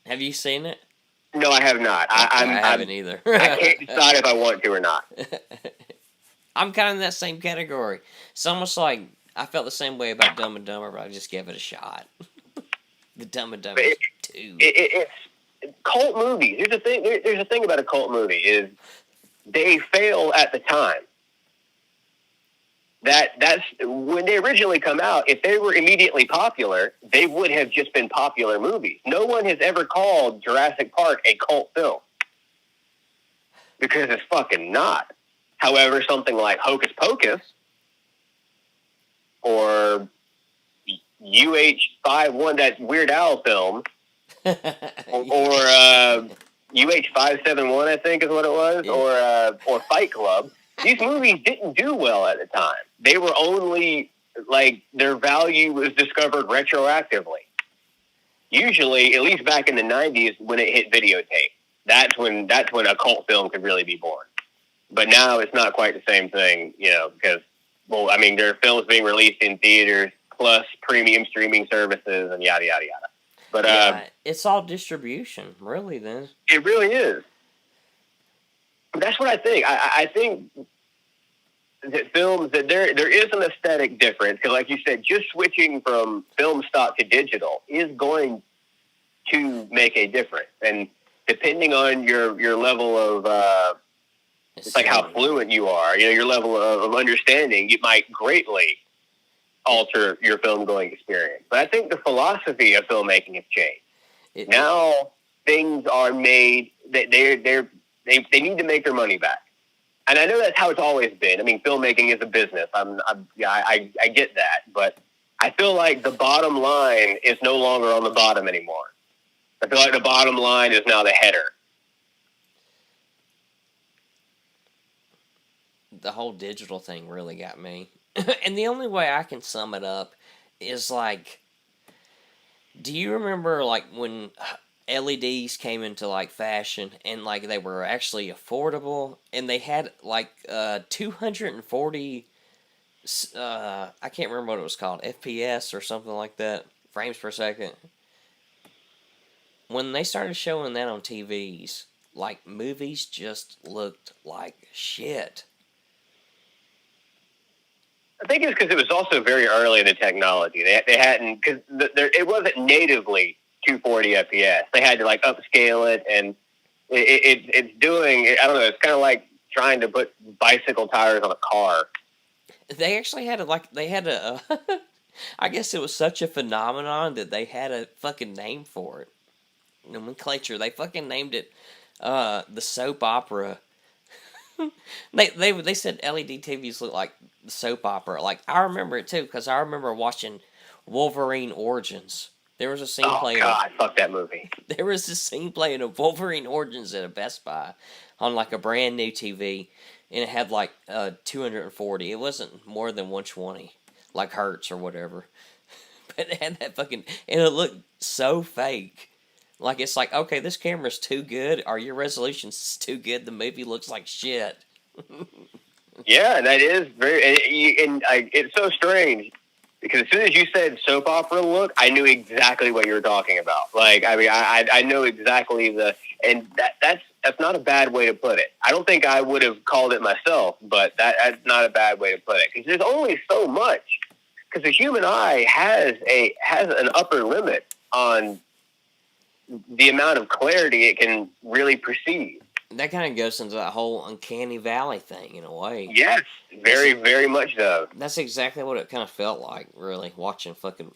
Have you seen it? No, I have not. I haven't either. I can't decide if I want to or not. I'm kind of in that same category. It's almost like I felt the same way about Dumb and Dumber, but I just gave it a shot. The Dumb and Dumber 2. It's cult movies. There's a thing about a cult movie is they fail at the time. That's when they originally come out. If they were immediately popular, they would have just been popular movies. No one has ever called Jurassic Park a cult film because it's fucking not. However, something like Hocus Pocus or UH51, that Weird Al film, or UH571, I think is what it was, yeah. Or Fight Club. These movies didn't do well at the time. They were only, like, their value was discovered retroactively. Usually, at least back in the 90s, when it hit videotape. That's when a cult film could really be born. But now it's not quite the same thing, because, well, I mean, there are films being released in theaters, plus premium streaming services, and yada, yada, yada. But yeah, it's all distribution, really, then. It really is. That's what I think. I think that films, that there is an aesthetic difference, because like you said, just switching from film stock to digital is going to make a difference. And depending on your level of, it's like how fluent you are, your level of understanding, it might greatly alter your film-going experience. But I think the philosophy of filmmaking has changed. Now things are made that they need to make their money back. And I know that's how it's always been. I mean, filmmaking is a business. I get that. But I feel like the bottom line is no longer on the bottom anymore. I feel like the bottom line is now the header. The whole digital thing really got me. And the only way I can sum it up is like, do you remember like when LEDs came into like fashion and like they were actually affordable and they had like 240 I can't remember what it was called, FPS or something like that, frames per second. When they started showing that on TVs, like movies just looked like shit. I think it's because it was also very early in the technology. They hadn't, because it wasn't natively 240 FPS. They had to like upscale it, and it's doing. I don't know. It's kind of like trying to put bicycle tires on a car. They actually had a I guess it was such a phenomenon that they had a fucking name for it. Nomenclature. They fucking named it the soap opera. They said LED TVs look like the soap opera. Like, I remember it too, because I remember watching Wolverine Origins. There was a scene playing. Oh God, fuck that movie. There was a scene playing of Wolverine Origins at a Best Buy on like a brand new TV, and it had like 240. It wasn't more than 120, like hertz or whatever. But it had that fucking, and it looked so fake. Like, it's like, okay, this camera's too good, or your resolution's too good, the movie looks like shit. Yeah, that is very, it's so strange, because as soon as you said soap opera look, I knew exactly what you were talking about. Like, I mean, I know exactly and that's not a bad way to put it. I don't think I would have called it myself, but that's not a bad way to put it, because there's only so much, because the human eye has an upper limit on the amount of clarity it can really perceive. That kind of goes into that whole uncanny valley thing in a way. Yes, very, very much so. That's exactly what it kind of felt like, really, watching fucking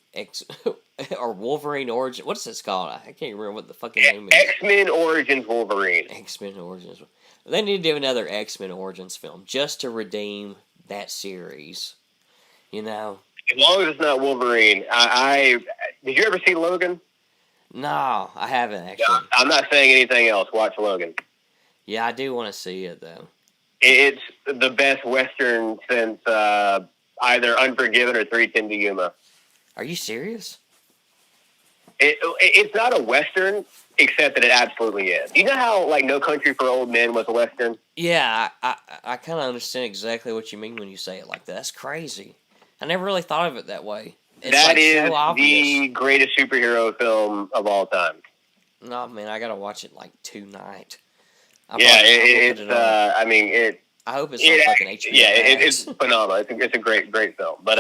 or Wolverine Origins. What's this called? I can't remember what the fucking name is. X-Men Origins Wolverine. X-Men Origins. They need to do another X-Men Origins film just to redeem that series. You know. As long as it's not Wolverine. I did you ever see Logan? No, I haven't No, actually. I'm not saying anything else. Watch Logan. Yeah, I do want to see it though. It's the best Western since either Unforgiven or 3:10 to Yuma. Are you serious? It's not a Western, except that it absolutely is. You know how, like, No Country for Old Men was a Western? Yeah, I kind of understand exactly what you mean when you say it like that. That's crazy. I never really thought of it that way. It's That like is so obvious. the greatest superhero film of all time. No, man, I gotta watch it like tonight. It's. It on. I mean, I hope it's on fucking HBO. Yeah, Max. it's phenomenal. It's a great film. But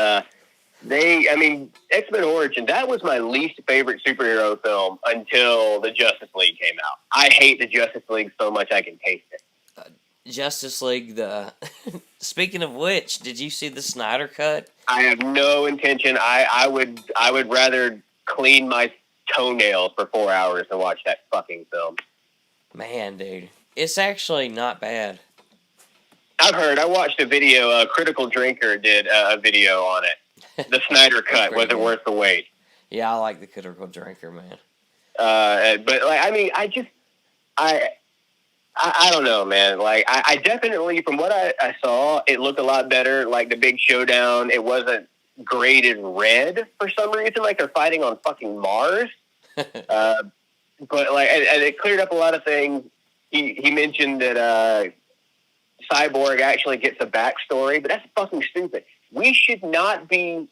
X-Men Origin, that was my least favorite superhero film until the Justice League came out. I hate the Justice League so much I can taste it. Justice League. Speaking of which, did you see the Snyder Cut? I have no intention. I would rather clean my toenails for 4 hours than watch that fucking film. Man, dude, it's actually not bad. I've heard. I watched a video. Critical Drinker did a video on it. The Snyder Cut wasn't worth the wait. Yeah, I like the Critical Drinker, man. But like, I mean, I don't know, man. Like, I definitely, from what I saw, it looked a lot better. Like, the big showdown, it wasn't graded red for some reason. Like, they're fighting on fucking Mars. But, like, and it cleared up a lot of things. He mentioned that Cyborg actually gets a backstory, but that's fucking stupid. You shouldn't be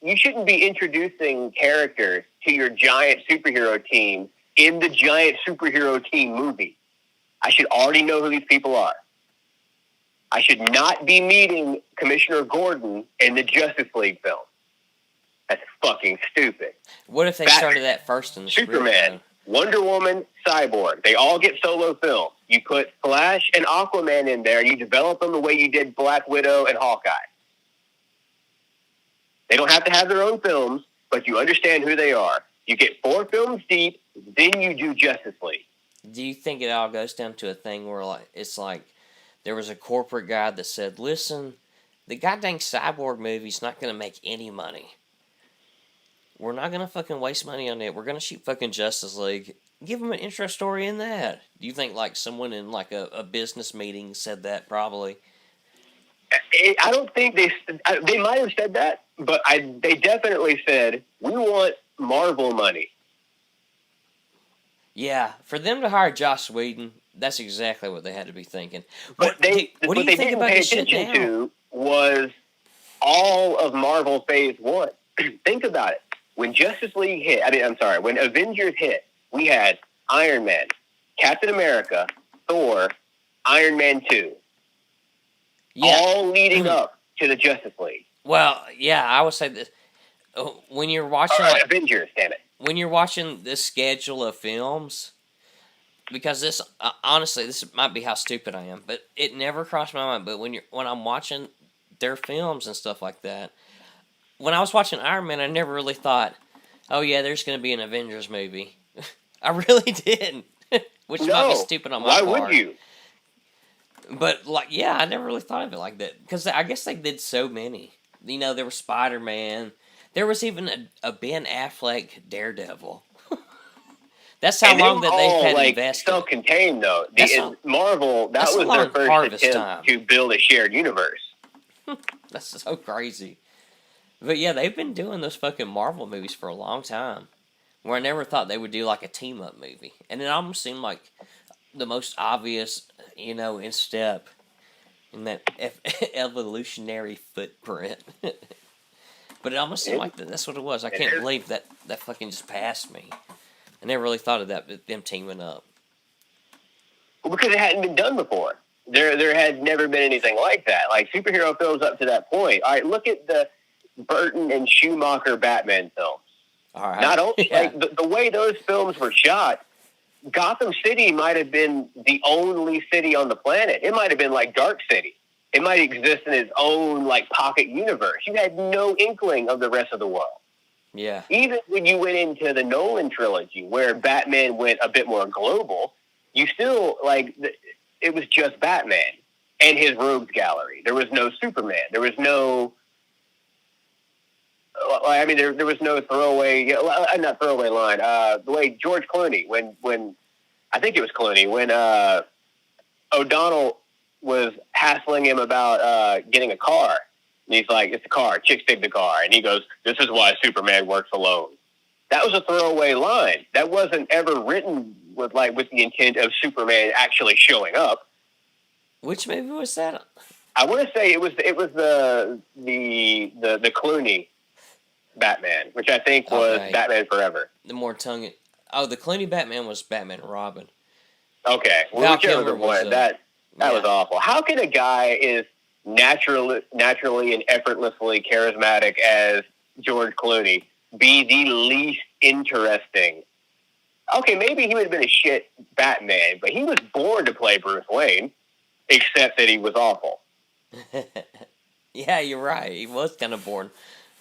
introducing characters to your giant superhero team in the giant superhero team movie. I should already know who these people are. I should not be meeting Commissioner Gordon in the Justice League film. That's fucking stupid. What if they started that first in the Superman, Wonder Woman, Cyborg. They all get solo films. You put Flash and Aquaman in there, and you develop them the way you did Black Widow and Hawkeye. They don't have to have their own films, but you understand who they are. You get 4 films deep, then you do Justice League. Do you think it all goes down to a thing where it's like there was a corporate guy that said, listen, the goddamn Cyborg movie's not going to make any money. We're not going to fucking waste money on it. We're going to shoot fucking Justice League. Give them an intro story in that. Do you think like someone in like a business meeting said that probably? I don't think they might have said that, but they definitely said, we want Marvel money. Yeah, for them to hire Joss Whedon, that's exactly what they had to be thinking. But what do you think about this shit now? To was all of Marvel Phase 1. Think about it. When Justice League hit, when Avengers hit, we had Iron Man, Captain America, Thor, Iron Man 2. Yeah. All leading up to the Justice League. Well, yeah, I would say this. When you're watching... Avengers, damn it. When you're watching this schedule of films, because this, honestly, this might be how stupid I am, but it never crossed my mind. But when I'm watching their films and stuff like that, when I was watching Iron Man, I never really thought, oh yeah, there's going to be an Avengers movie. I really didn't, which might be stupid on my part. Why would you? But like, yeah, I never really thought of it like that because I guess they did so many. You know, there was Spider-Man. There was even a Ben Affleck Daredevil. That's how long that they've had invested. Self-contained though. Marvel, that was their first attempt to build a shared universe. That's so crazy. But yeah, they've been doing those fucking Marvel movies for a long time. Where I never thought they would do like a team-up movie. And it almost seemed like the most obvious, in step in that evolutionary footprint. But it almost seemed like that's what it was. I can't believe that fucking just passed me. I never really thought of that, them teaming up. Well, because it hadn't been done before. There had never been anything like that. Like, superhero films up to that point. All right, look at the Burton and Schumacher Batman films. All right. Not only, like, the way those films were shot, Gotham City might have been the only city on the planet. It might have been like Dark City. It might exist in its own, like, pocket universe. You had no inkling of the rest of the world. Yeah. Even when you went into the Nolan trilogy, where Batman went a bit more global, you still, like, it was just Batman and his rogues gallery. There was no Superman. There was no I mean, there was no throwaway, not throwaway line. The way George Clooney, when I think it was Clooney, when O'Donnell was hassling him about getting a car, and he's like, "It's a car. Chicks dig the car," and he goes, "This is why Superman works alone." That was a throwaway line. That wasn't ever written with the intent of Superman actually showing up. Which movie was that? I want to say it was the Clooney Batman, which I think was Batman Forever. The more tongue. Oh, the Clooney Batman was Batman and Robin. Okay, well, whichever one. That was awful. How can a guy as naturally and effortlessly charismatic as George Clooney be the least interesting? Okay, maybe he would have been a shit Batman, but he was born to play Bruce Wayne, except that he was awful. Yeah, you're right. He was kind of born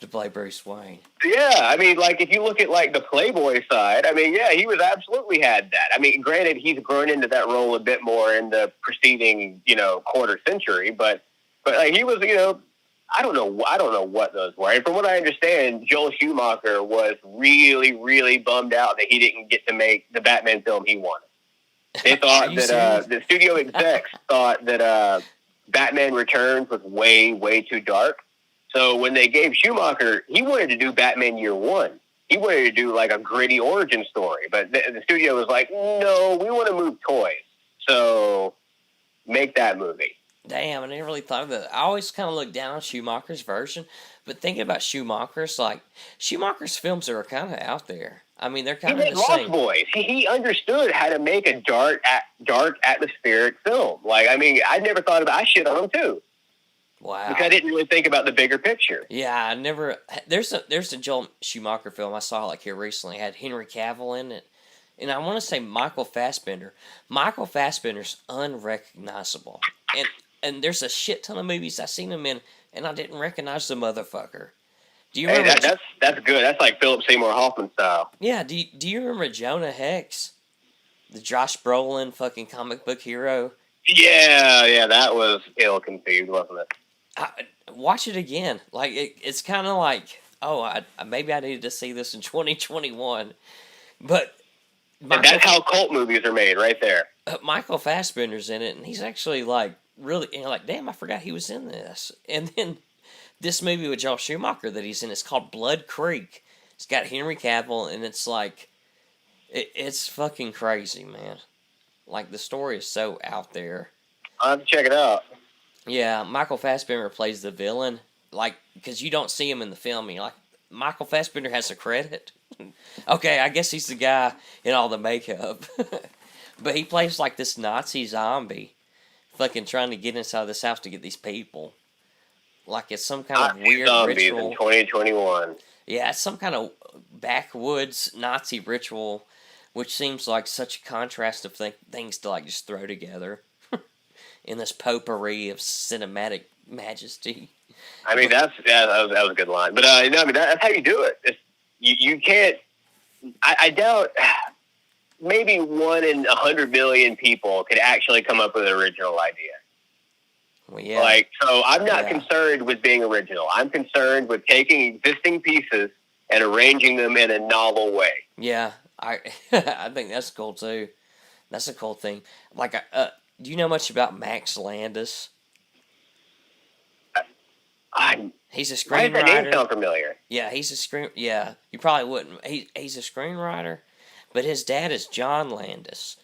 to play Bruce Wayne. Yeah, I mean, if you look at the Playboy side, I mean, yeah, he was absolutely had that. I mean, granted, he's grown into that role a bit more in the preceding, quarter century, but he was, I don't know what those were. And from what I understand, Joel Schumacher was really, really bummed out that he didn't get to make the Batman film he wanted. They thought that the studio execs thought that Batman Returns was way, way too dark. So when they gave Schumacher, he wanted to do Batman Year One. He wanted to do a gritty origin story, but the studio was like, "No, we want to move toys. So make that movie." Damn, I never really thought of that. I always kind of look down on Schumacher's version, but thinking about Schumacher's films are kind of out there. I mean, they're kind of the Lost same. Boys. He understood how to make a dark, atmospheric film. I never thought about. I shit on him too. Wow. Because I didn't really think about the bigger picture. Yeah, I never. There's a Joel Schumacher film I saw here recently. It had Henry Cavill in it, and I want to say Michael Fassbender. Michael Fassbender's unrecognizable, and there's a shit ton of movies I've seen him in, and I didn't recognize the motherfucker. Do you remember? That's good. That's like Philip Seymour Hoffman style. Yeah. Do you remember Jonah Hex, the Josh Brolin fucking comic book hero? Yeah, that was ill-conceived, wasn't it? Watch it again. It's kind of like, maybe I needed to see this in 2021, but that's how cult movies are made, right there. Michael Fassbender's in it, and he's actually really, damn, I forgot he was in this. And then this movie with Joel Schumacher that he's in, it's called Blood Creek. It's got Henry Cavill, and it's it's fucking crazy, man. The story is so out there. I'll have to check it out. Yeah, Michael Fassbender plays the villain, because you don't see him in the film. You're like, Michael Fassbender has a credit? Okay, I guess he's the guy in all the makeup. But he plays this Nazi zombie, fucking trying to get inside this house to get these people. It's some kind of weird ritual. In 2021. Yeah, it's some kind of backwoods Nazi ritual, which seems like such a contrast of things to just throw together. In this potpourri of cinematic majesty. I mean, that was a good line. But that's how you do it. You can't. I doubt. Maybe 1 in 100 million people could actually come up with an original idea. Well, yeah. So I'm not concerned with being original. I'm concerned with taking existing pieces and arranging them in a novel way. Yeah, I think that's cool too. That's a cool thing. Do you know much about Max Landis? He's a screenwriter. Why does that name sound familiar? Yeah, Yeah, you probably wouldn't. He's a screenwriter, but his dad is John Landis.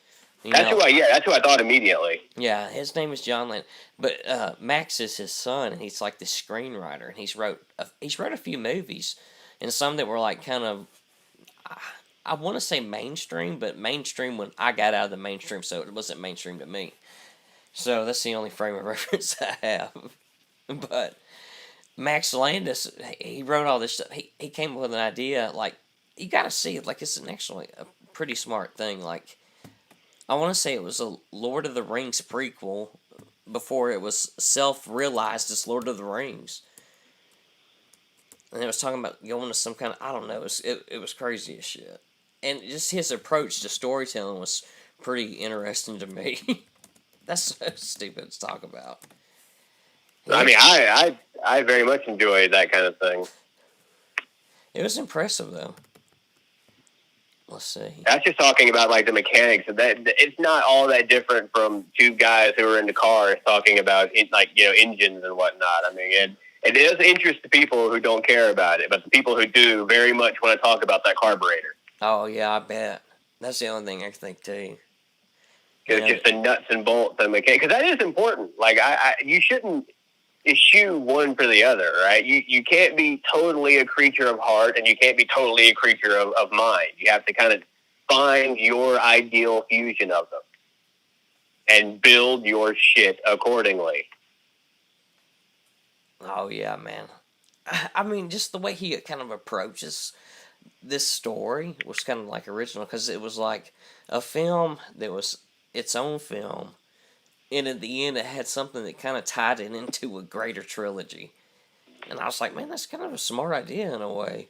That's who I thought immediately. Yeah, his name is John Landis, but Max is his son, and he's the screenwriter, and he's wrote a few movies, and some that were kind of. I want to say mainstream, but mainstream when I got out of the mainstream, so it wasn't mainstream to me. So that's the only frame of reference I have. But Max Landis, he wrote all this stuff. He came up with an idea, you gotta see it, it's actually a pretty smart thing. I want to say it was a Lord of the Rings prequel before it was self-realized as Lord of the Rings. And it was talking about going to some kind of, I don't know, it was crazy as shit. And just his approach to storytelling was pretty interesting to me. That's so stupid to talk about. I mean, I very much enjoy that kind of thing. It was impressive though. Let's see. That's just talking about like the mechanics. That it's not all that different from two guys who are into cars talking about engines and whatnot. I mean, it does interest the people who don't care about it, but the people who do very much want to talk about that carburetor. Oh yeah, I bet. That's the only thing I think too. It's just the nuts and bolts and mechanics, because that is important. Like you shouldn't eschew one for the other, right? You can't be totally a creature of heart, and you can't be totally a creature of mind. You have to kind of find your ideal fusion of them and build your shit accordingly. Oh yeah, man. I mean, just the way he kind of approaches this story was kind of like original, because it was like a film that was its own film, and at the end it had something that kind of tied it into a greater trilogy. And I was like, man, that's kind of a smart idea in a way.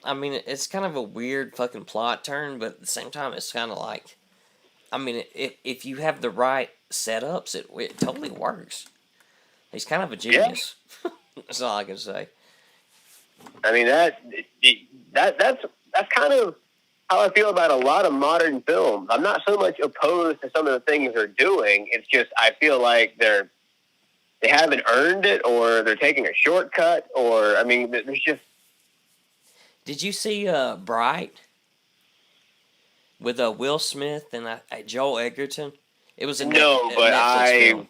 I mean, it's kind of a weird fucking plot turn, but at the same time, it's kind of like, I mean, if you have the right setups, it totally works. He's kind of a genius. Yeah. That's all I can say. I mean, that's kind of how I feel about a lot of modern films. I'm not so much opposed to some of the things they're doing. It's just I feel like they haven't earned it, or they're taking a shortcut, or I mean, there's just. Did you see Bright with Will Smith and Joel Edgerton? It was but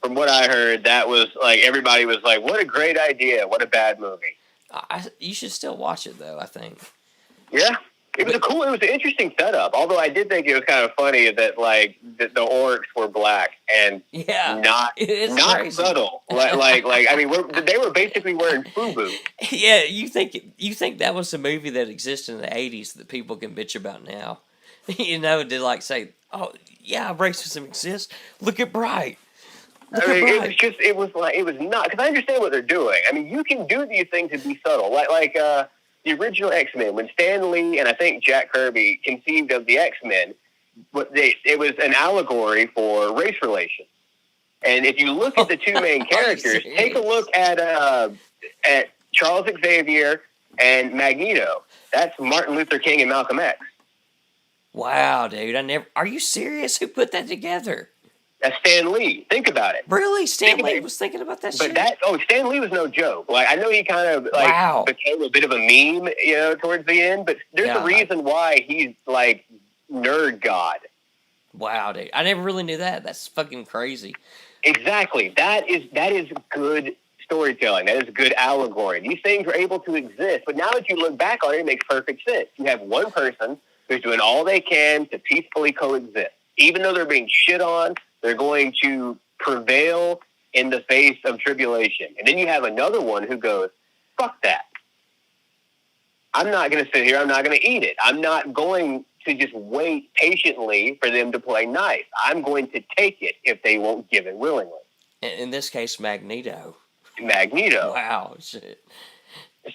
from what I heard, that was like everybody was like, "What a great idea! What a bad movie." You should still watch it though. I think. Yeah, it was it was an interesting setup. Although I did think it was kind of funny that like the orcs were black and not crazy. subtle. like I mean, they were basically wearing FUBU. Yeah, you think that was a movie that existed in the '80s that people can bitch about now? To like say, oh yeah, racism exists. Look at Bright. It was not, because I understand what they're doing. I mean, you can do these things and be subtle, like the original X-Men, when Stan Lee and I think Jack Kirby conceived of the X-Men, it was an allegory for race relations. And if you look at the two main characters, take a look at Charles Xavier and Magneto. That's Martin Luther King and Malcolm X. Wow, dude! Are you serious? Who put that together? That's Stan Lee. Think about it. Really? Stan Lee was thinking about that shit? Stan Lee was no joke. Like, I know he kind of became a bit of a meme, towards the end, but there's a reason why he's like nerd god. Wow, dude. I never really knew that. That's fucking crazy. Exactly. That is good storytelling. That is good allegory. These things are able to exist, but now that you look back on it, it makes perfect sense. You have one person who's doing all they can to peacefully coexist. Even though they're being shit on, they're going to prevail in the face of tribulation. And then you have another one who goes, fuck that. I'm not going to sit here. I'm not going to eat it. I'm not going to just wait patiently for them to play nice. I'm going to take it if they won't give it willingly. In this case, Magneto. Wow. Shit.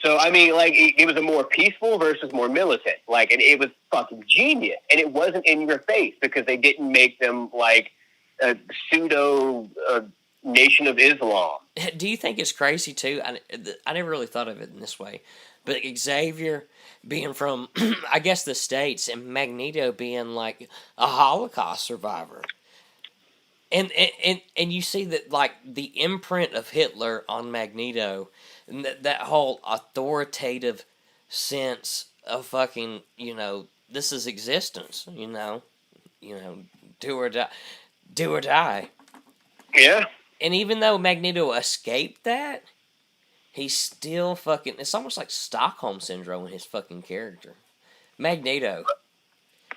So, I mean, like, it was a more peaceful versus more militant. Like, and it was fucking genius. And it wasn't in your face because they didn't make them, like, a pseudo Nation of Islam. Do you think it's crazy, too? I never really thought of it in this way. But Xavier being from, I guess, the States, and Magneto being, like, a Holocaust survivor. And you see that, like, the imprint of Hitler on Magneto, and that whole authoritative sense of fucking, this is existence, do or die. Yeah. And even though Magneto escaped that, he's still fucking, it's almost like Stockholm Syndrome in his fucking character. Magneto.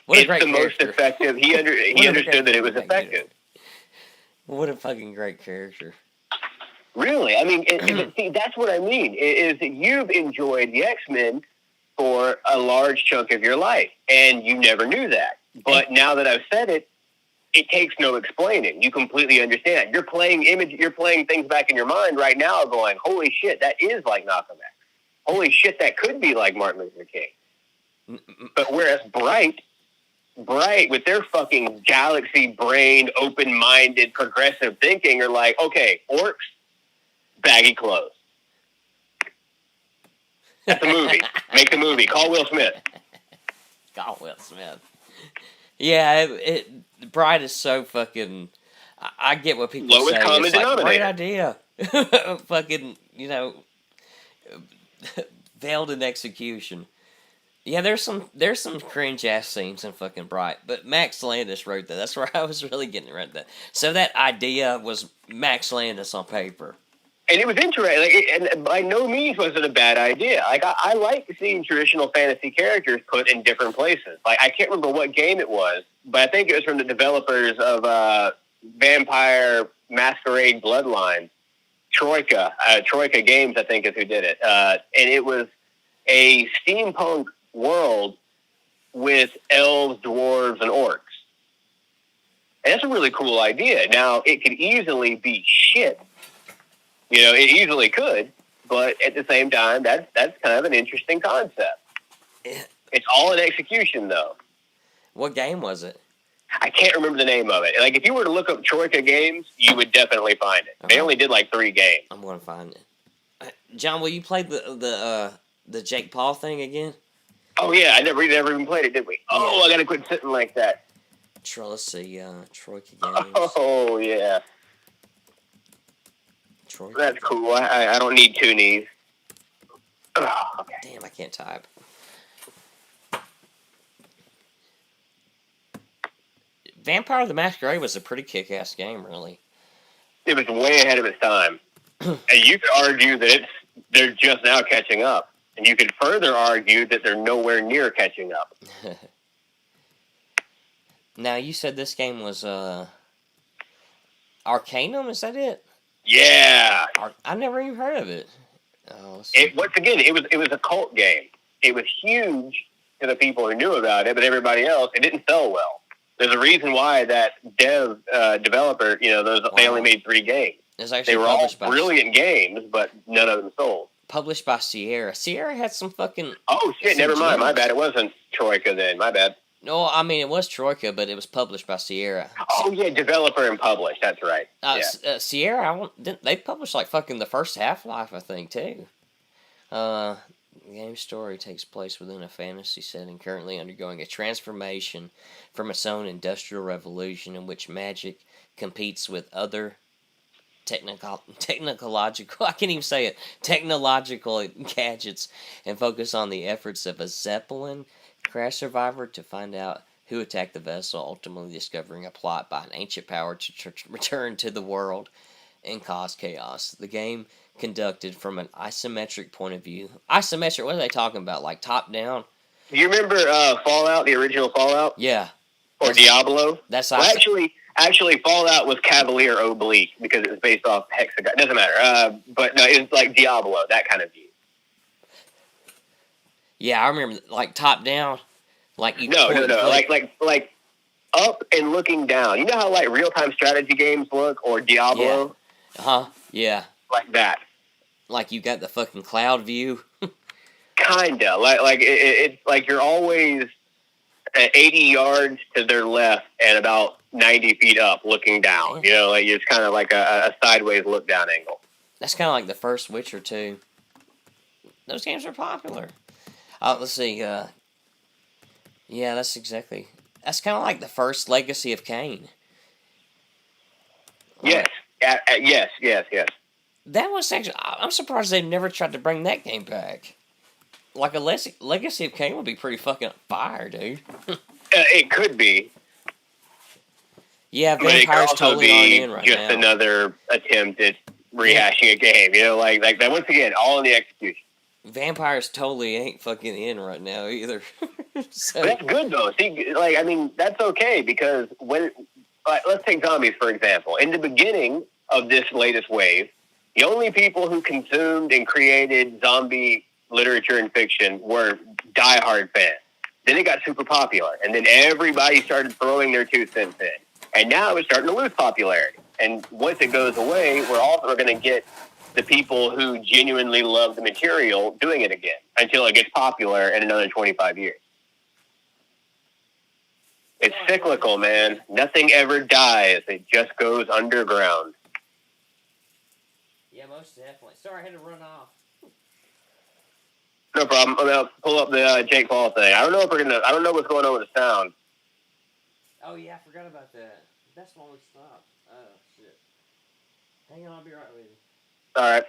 What a great character. Most effective. He understood that it was effective. What a fucking great character. Really? I mean, see, that's what I mean, is that you've enjoyed the X-Men for a large chunk of your life, and you never knew that. But now that I've said it, it takes no explaining. You completely understand. You're playing things back in your mind right now going, holy shit, that is like Malcolm X. Holy shit, that could be like Martin Luther King. But whereas Bright, with their fucking galaxy-brained, open-minded, progressive thinking, are like, okay, orcs, baggy clothes. That's the movie. Make the movie. Call Will Smith. Call Will Smith. Yeah, Bright is so fucking. I get what people Lowest say. common It's like great denominator. idea. Fucking, failed in execution. Yeah, there's some cringe ass scenes in fucking Bright, but Max Landis wrote that. That's where I was really getting right that. So that idea was Max Landis on paper. And it was interesting, and by no means was it a bad idea. Like I like seeing traditional fantasy characters put in different places. Like I can't remember what game it was, but I think it was from the developers of Vampire Masquerade Bloodline, Troika Games, I think is who did it, and it was a steampunk world with elves, dwarves, and orcs. And that's a really cool idea. Now it could easily be shit. It easily could, but at the same time, that's kind of an interesting concept. It's all in execution, though. What game was it? I can't remember the name of it. Like, if you were to look up Troika Games, you would definitely find it. They only did like 3 games. I'm going to find it. John, will you play the Jake Paul thing again? Oh yeah, I never even played it, did we? Oh, yeah. I gotta quit sitting like that. Let's see, Troika Games. Oh yeah. Troika. That's cool. I don't need 2 knees. Oh, okay. Damn, I can't type. Vampire the Masquerade was a pretty kick-ass game, really. It was way ahead of its time. And you could argue that they're just now catching up. And you could further argue that they're nowhere near catching up. Now, you said this game was Arcanum, is that it? Yeah. I never even heard of it. Once again, it was a cult game. It was huge to the people who knew about it, but everybody else, it didn't sell well. There's a reason why that developer, they only made 3 games. They were all brilliant games, but none of them sold. Published by Sierra. Sierra had some fucking... Oh, shit, never mind. My bad. It wasn't Troika then. My bad. No, I mean, it was Troika, but it was published by Sierra. Oh, yeah, developer and published. That's right. Sierra, they published, like, fucking the first Half-Life, I think, too. The game's story takes place within a fantasy setting currently undergoing a transformation from its own industrial revolution in which magic competes with other technological gadgets and focus on the efforts of a Zeppelin crash survivor to find out who attacked the vessel, ultimately discovering a plot by an ancient power to return to the world and cause chaos. The game conducted from an isometric point of view. Isometric, what are they talking about? Like top down? Do you remember Fallout, the original Fallout? Yeah. Or Diablo? Actually, Fallout was Cavalier Oblique because it was based off Hexagon. Doesn't matter. But no, it's like Diablo, that kind of view. Yeah, I remember, like top down, like you. No, like up and looking down. You know how like real time strategy games look, or Diablo? Yeah. Yeah. Like that. Like you got the fucking cloud view. Kinda like it's like you're always 80 yards to their left and about 90 feet up, looking down. Like it's kind of like a sideways look down angle. That's kind of like the first Witcher 2. Those games are popular. Let's see. Yeah, that's kind of like the first Legacy of Kain. Yes. Yes. That was actually... I'm surprised they've never tried to bring that game back. Like a Legacy of Kain would be pretty fucking fire, dude. It could be. Yeah, Vampire's totally on in right now. Just another attempt at rehashing a game. Like that. Once again, all in the execution. Vampires totally ain't fucking in right now either. So. But that's good though. See, that's okay because let's take zombies for example. In the beginning of this latest wave, the only people who consumed and created zombie literature and fiction were diehard fans. Then it got super popular, and then everybody started throwing their 2 cents in, and now it's starting to lose popularity. And once it goes away, we're also going to get the people who genuinely love the material doing it again until it gets popular in another 25 years. It's cyclical, man. Nothing ever dies. It just goes underground. Yeah, most definitely. Sorry, I had to run off. No problem. I'm gonna pull up the Jake Paul thing. I don't know if we're gonna. I don't know what's going on with the sound. Oh yeah, I forgot about that. That's why we stopped. Oh shit. Hang on, I'll be right with you. All right.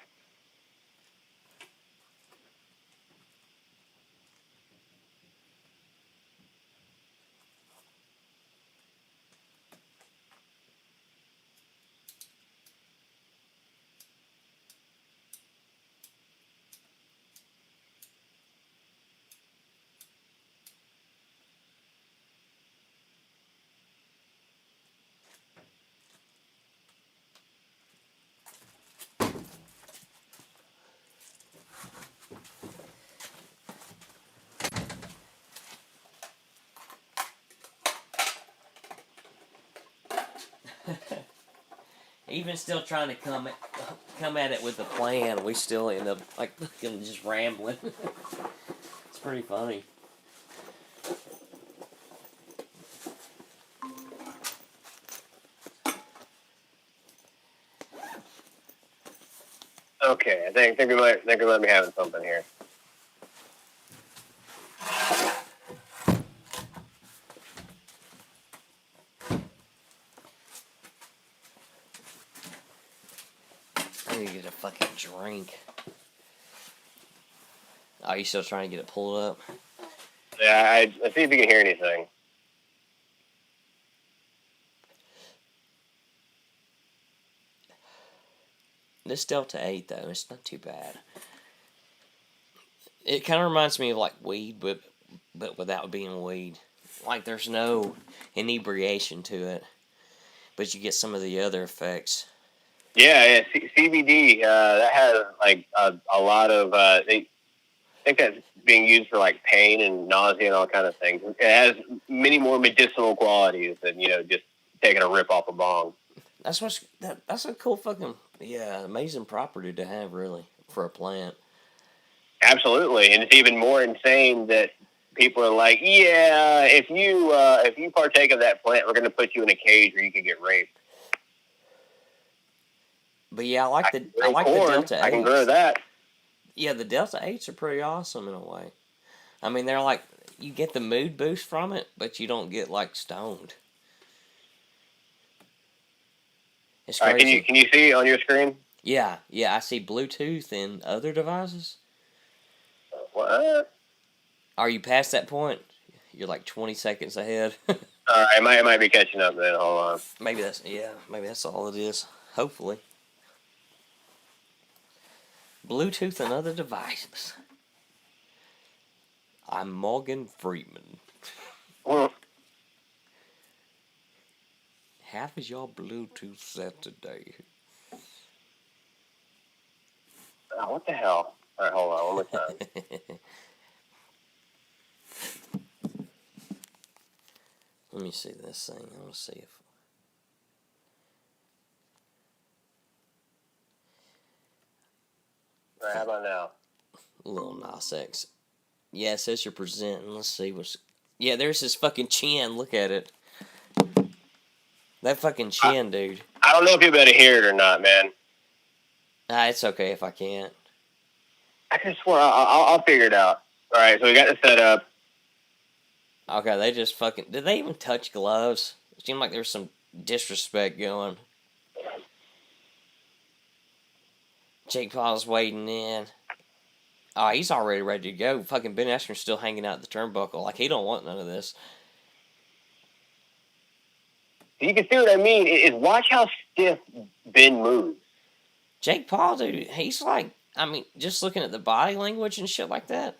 Even still trying to come at it with a plan, we still end up like just rambling. It's pretty funny. Okay, I think we might be having something here. I need to get a fucking drink. Are you still trying to get it pulled up? Yeah, let's see if you can hear anything. This Delta 8 though, it's not too bad. It kind of reminds me of like weed, but without being weed. Like there's no inebriation to it, but you get some of the other effects. Yeah, CBD. That has like a lot of. They think that's being used for like pain and nausea and all kind of things. It has many more medicinal qualities than just taking a rip off a bong. That's a cool fucking amazing property to have really for a plant. Absolutely, and it's even more insane that people are like, yeah, if you partake of that plant, we're going to put you in a cage where you can get raped. But yeah, I like the Delta 8s. I can grow that. Yeah, the Delta 8s are pretty awesome in a way. I mean, they're like, you get the mood boost from it, but you don't get like stoned. It's crazy. All right, can you see on your screen? Yeah, I see Bluetooth and other devices. What? Are you past that point? You're like 20 seconds ahead. All right, I might be catching up then. Hold on. Maybe that's all it is. Hopefully. Bluetooth and other devices. I'm Morgan Freeman. Well, How is your Bluetooth set today? oh, what the hell? All right, hold on one more time. Let me see this thing. I want to see if. All right, how about now? Lil Nas X. Yeah, it says you're presenting. Let's see what's. Yeah, there's his fucking chin. Look at it. That fucking chin, dude. I don't know if you'll be able to hear it or not, man. It's okay if I can't. I just swear I'll figure it out. All right, so we got the setup. Okay, they just fucking. Did they even touch gloves? It seemed like there was some disrespect going. Jake Paul's waiting in. Oh, he's already ready to go. Fucking Ben Askren's still hanging out the turnbuckle. Like, he don't want none of this. You can see what I mean. Is watch how stiff Ben moves. Jake Paul, dude, he's like, I mean, just looking at the body language and shit like that.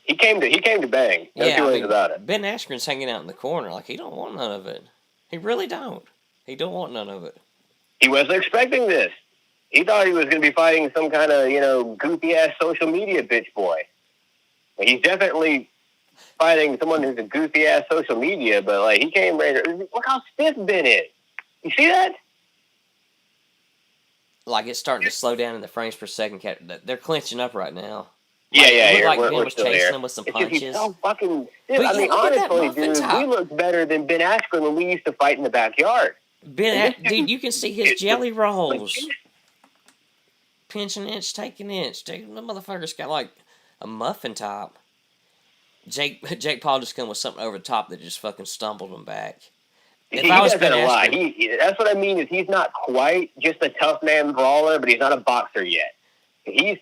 He came to bang. No two ways about it. Ben Askren's hanging out in the corner. Like, he don't want none of it. He really don't. He don't want none of it. He wasn't expecting this. He thought he was going to be fighting some kind of, goofy-ass social media bitch boy. But he's definitely fighting someone who's a goofy-ass social media, but, like, he came ready to... Look how stiff Ben is. You see that? Like, it's starting to slow down in the frames per second. They're clinching up right now. Like, it looked like Ben we're was still chasing here. him with some It's just, punches. he's so fucking stiff. But I mean, honestly, dude, top. we looked better than Ben Askren when we used to fight in the backyard. Dude, you can see his jelly rolls. Pinch an inch, take an inch. Dude, the motherfucker's got, like, a muffin top. Jake Paul just come with something over the top that just fucking stumbled him back. If He I was does Ben that a lot. Askren, That's what I mean. Is he's not quite just a tough man brawler, but he's not a boxer yet. He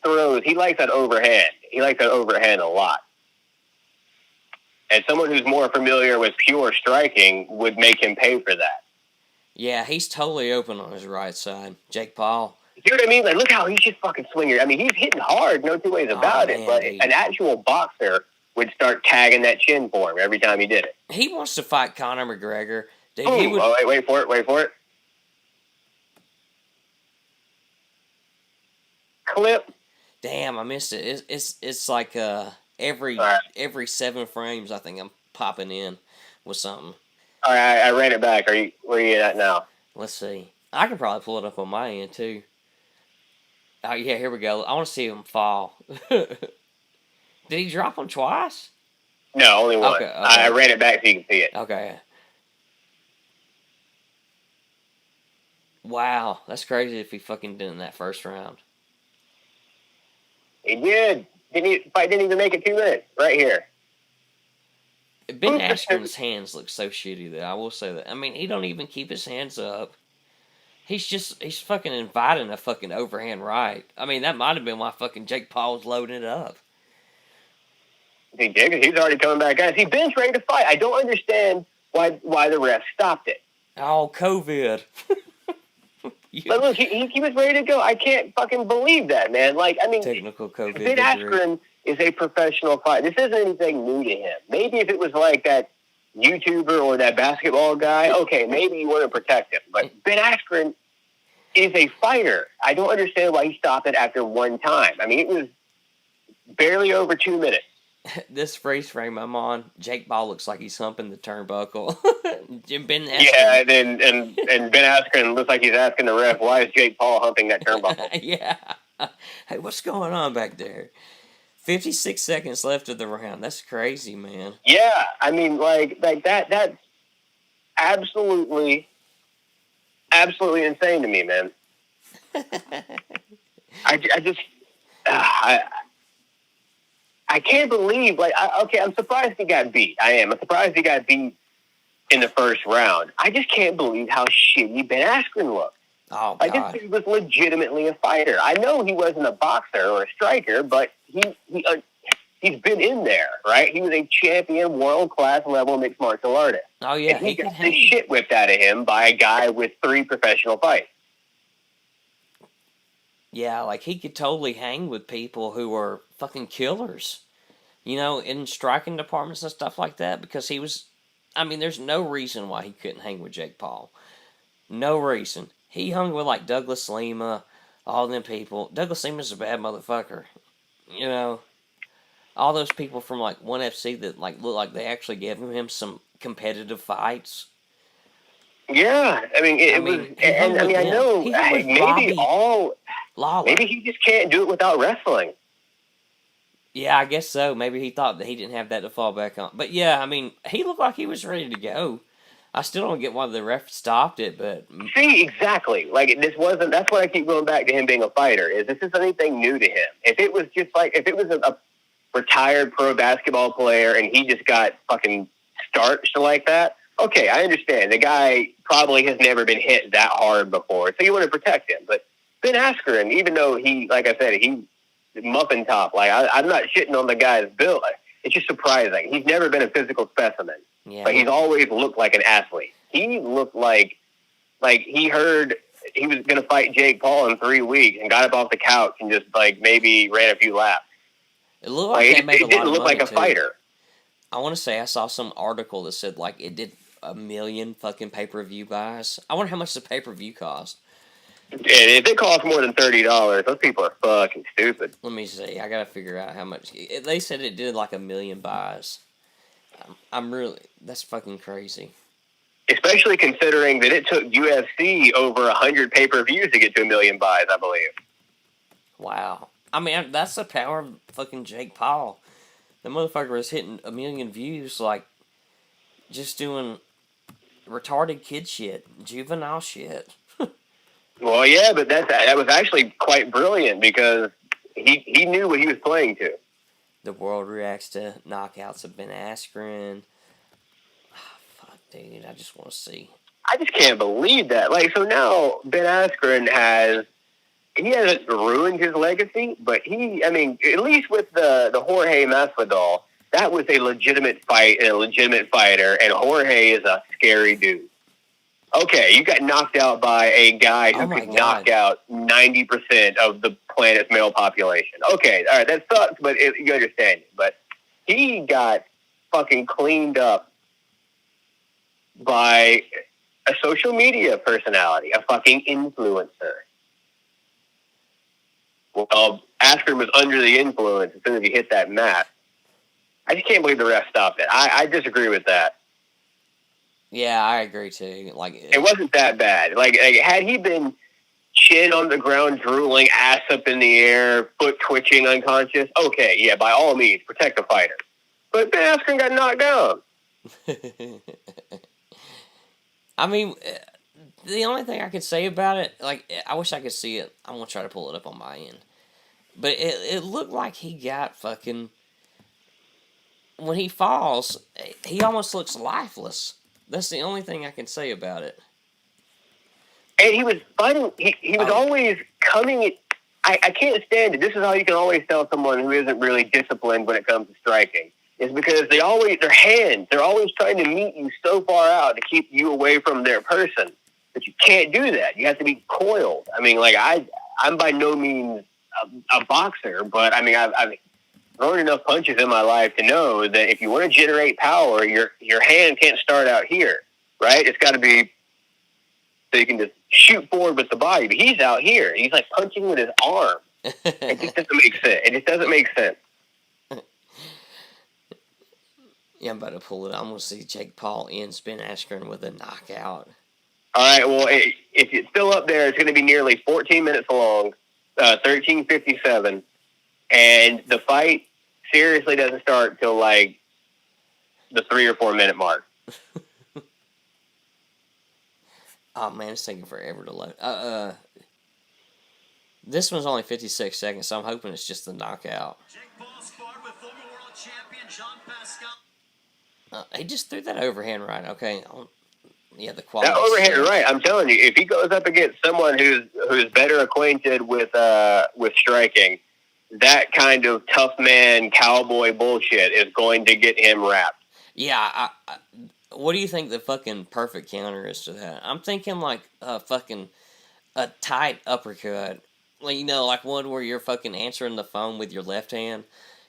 throws. He likes that overhand. He likes that overhand a lot. And someone who's more familiar with pure striking would make him pay for that. yeah, he's totally open on his right side. Jake Paul. You know what I mean? Like, look how he's just fucking swinging. I mean, he's hitting hard, no two ways about it. But dude. an actual boxer would start tagging that chin for him every time he did it. He wants to fight Conor McGregor. Dude, Ooh, he would. oh, wait for it. Clip. Damn, I missed it. It's like every 7 frames, I think I'm popping in with something. All right, I ran it back. Where are you at now? Let's see. I can probably pull it up on my end too. Oh yeah, here we go. I want to see him fall. Did he drop him twice? No, only one. Okay. I ran it back so you can see it. Okay. Wow, that's crazy if he fucking did in that first round. He did. Fight didn't even make it 2 minutes. Right here. Ben Askren's hands look so shitty though. I will say that. I mean, he don't even keep his hands up. He's fucking inviting a fucking overhand right. I mean, that might have been why fucking Jake Paul was loading it up. He did, because he's already coming back. Guys, Ben's ready to fight. I don't understand why the ref stopped it. Oh, COVID. But look, he was ready to go. I can't fucking believe that, man. Like, I mean, technical COVID. Ben Askren is a professional fighter. This isn't anything new to him. Maybe if it was like that YouTuber or that basketball guy, okay, maybe you want to protect him. But Ben Askren is a fighter. I don't understand why he stopped it after one time. I mean, it was barely over 2 minutes. This freeze frame I'm on, Jake Paul looks like he's humping the turnbuckle. Ben Askren. Yeah, and Ben Askren looks like he's asking the ref, why is Jake Paul humping that turnbuckle? Yeah. Hey, what's going on back there? 56 seconds left of the round. That's crazy, man. Yeah, I mean, like that's absolutely insane to me, man. I can't believe, I'm surprised he got beat. I am. I'm surprised he got beat in the first round. I just can't believe how shitty Ben Askren looked. Oh, God. This dude was legitimately a fighter. I know he wasn't a boxer or a striker, but he's been in there, right? He was a champion, world-class level mixed martial artist. Oh, yeah. And he got the shit whipped out of him by a guy with 3 professional fights. Yeah, like he could totally hang with people who were fucking killers, you know, in striking departments and stuff like that, because he was, I mean, there's no reason why he couldn't hang with Jake Paul. No reason. He hung with like Douglas Lima, all them people. Douglas Lima's a bad motherfucker, you know. All those people from like 1FC that like look like they actually gave him some competitive fights. Yeah, I mean, I know maybe he just can't do it without wrestling. Yeah, I guess so. Maybe he thought that he didn't have that to fall back on. But yeah, I mean, he looked like he was ready to go. I still don't get why the ref stopped it, but see, exactly. Like that's why I keep going back to him being a fighter. Is this anything new to him? If it was a retired pro basketball player and he just got fucking starched like that, okay, I understand. The guy probably has never been hit that hard before, so you want to protect him. But Ben Askren, even though he, like I said, he's muffin top, like I'm not shitting on the guy's build. It's just surprising. He's never been a physical specimen, but he's always looked like an athlete. He looked like he heard he was going to fight Jake Paul in 3 weeks and got up off the couch and just like maybe ran a few laps. It looked like it didn't look like a fighter. I want to say I saw some article that said like it did 1 million fucking pay-per-view buys. I wonder how much the pay-per-view cost. And if it costs more than $30, those people are fucking stupid. Let me see. I gotta figure out how much. They said it did like 1 million buys. That's fucking crazy. Especially considering that it took UFC over 100 pay-per-views to get to 1 million buys, I believe. Wow. I mean, that's the power of fucking Jake Paul. The motherfucker was hitting 1 million views, like, just doing retarded kid shit, juvenile shit. Well, yeah, but that was actually quite brilliant because he knew what he was playing to. The world reacts to knockouts of Ben Askren. Oh, fuck, dude, I just want to see. I just can't believe that. Like, so now Ben Askren he hasn't ruined his legacy, but at least with the Jorge Masvidal, that was a legitimate fight and a legitimate fighter, and Jorge is a scary dude. Okay, you got knocked out by a guy who could knock out 90% of the planet's male population. Okay, all right, that sucks, but you understand it. But he got fucking cleaned up by a social media personality, a fucking influencer. Well, Askren was under the influence as soon as he hit that mat. I just can't believe the ref stopped it. I disagree with that. Yeah, I agree too. Like, it wasn't that bad. Like had he been chin on the ground, drooling, ass up in the air, foot twitching, unconscious, okay, yeah, by all means, protect the fighter. But Ben Askren got knocked down. I mean, the only thing I could say about it, like, I wish I could see it. I'm going to try to pull it up on my end. But it looked like he got fucking... When he falls, he almost looks lifeless. That's the only thing I can say about it. And he was fighting... He was always coming... I can't stand it. This is how you can always tell someone who isn't really disciplined when it comes to striking. Is because their hands, they're always trying to meet you so far out to keep you away from their person. But you can't do that. You have to be coiled. I mean, like, I'm by no means a boxer, but I mean, I've thrown enough punches in my life to know that if you want to generate power, your hand can't start out here, right? It's got to be so you can just shoot forward with the body. But he's out here. He's like punching with his arm. It just doesn't make sense. It just doesn't make sense. Yeah, I'm about to pull it. I'm going to see Jake Paul ends Ben Askren with a knockout. All right, well, if it's still up there, it's going to be nearly 14 minutes long, 13:57, and the fight seriously doesn't start till like the 3 or 4 minute mark. Oh man, it's taking forever to load. This one's only 56 seconds, so I'm hoping it's just the knockout. Jake Paul sparred with former world champion Jean Pascal. He just threw that overhand right. Okay. Yeah, the quality. That overhand right. I'm telling you, if he goes up against someone who's better acquainted with striking, that kind of tough man cowboy bullshit is going to get him wrapped. Yeah. What do you think the fucking perfect counter is to that? I'm thinking like a tight uppercut. Like, like one where you're fucking answering the phone with your left hand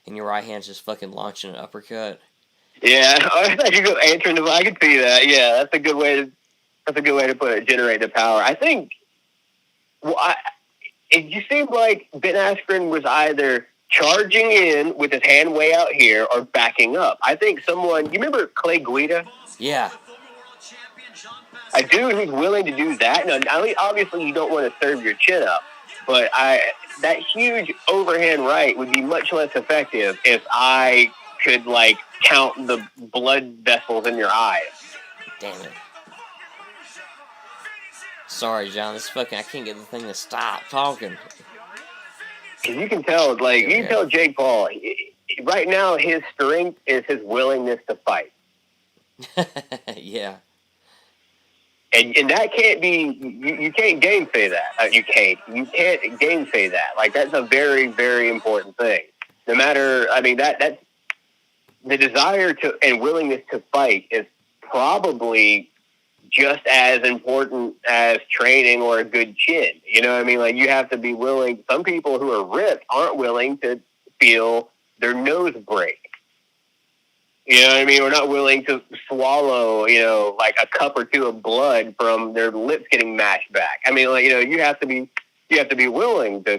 and your right hand's just fucking launching an uppercut. Yeah, I thought you go answering the phone. I could see that. Yeah, that's a good way to put it. Generate the power. I think. Well, it just seemed like Ben Askren was either charging in with his hand way out here or backing up. I think someone. You remember Clay Guida? Yeah. A dude who's willing to do that. Now, obviously, you don't want to serve your chin up, but that huge overhand right would be much less effective if I could count the blood vessels in your eyes. Damn it. Sorry, John. I can't get the thing to stop talking. You can tell, you can tell Jake Paul, right now his strength is his willingness to fight. Yeah. And that can't be, you can't gainsay that. You can't gainsay that. That's a very, very important thing. No matter, that's the desire to and willingness to fight is probably just as important as training or a good chin. You know what I mean? You have to be willing. Some people who are ripped aren't willing to feel their nose break. You know what I mean? We're not willing to swallow, a cup or two of blood from their lips getting mashed back. You have to be willing to,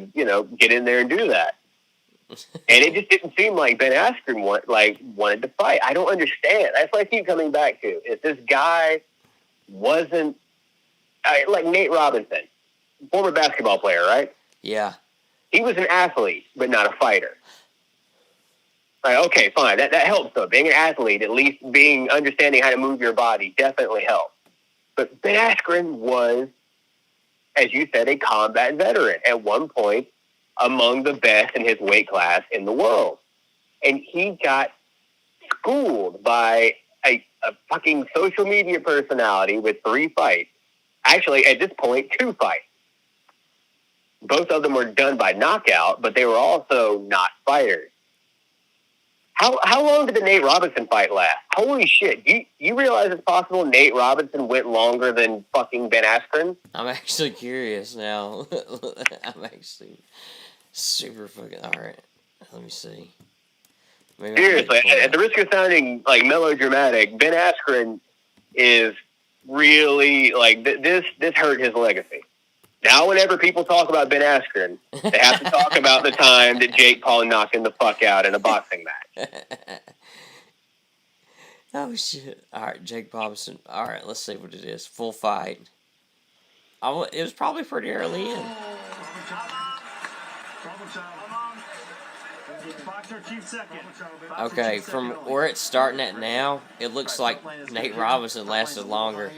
get in there and do that. And it just didn't seem like Ben Askren wanted to fight. I don't understand. That's what I keep coming back to. If this guy wasn't like Nate Robinson, former basketball player, right? Yeah. He was an athlete, but not a fighter. Okay, fine. That helps though. Being an athlete, at least understanding how to move your body definitely helps. But Ben Askren was, as you said, a combat veteran. At one point, among the best in his weight class in the world. And he got schooled by a fucking social media personality with 3 fights. Actually, at this point, 2 fights. Both of them were done by knockout, but they were also not fighters. How long did the Nate Robinson fight last? Holy shit. You realize it's possible Nate Robinson went longer than fucking Ben Askren? I'm actually curious now. I'm actually super fucking... Alright, let me see. Maybe Seriously, at the risk of sounding like melodramatic, Ben Askren is really like this hurt his legacy. Now, whenever people talk about Ben Askren, they have to talk about the time that Jake Paul knocked him the fuck out in a boxing match. Oh shit! All right, Jake Robinson. All right, let's see what it is. Full fight. It was probably pretty early in. Okay, from where it's starting at now, it looks like Nate Robinson lasted longer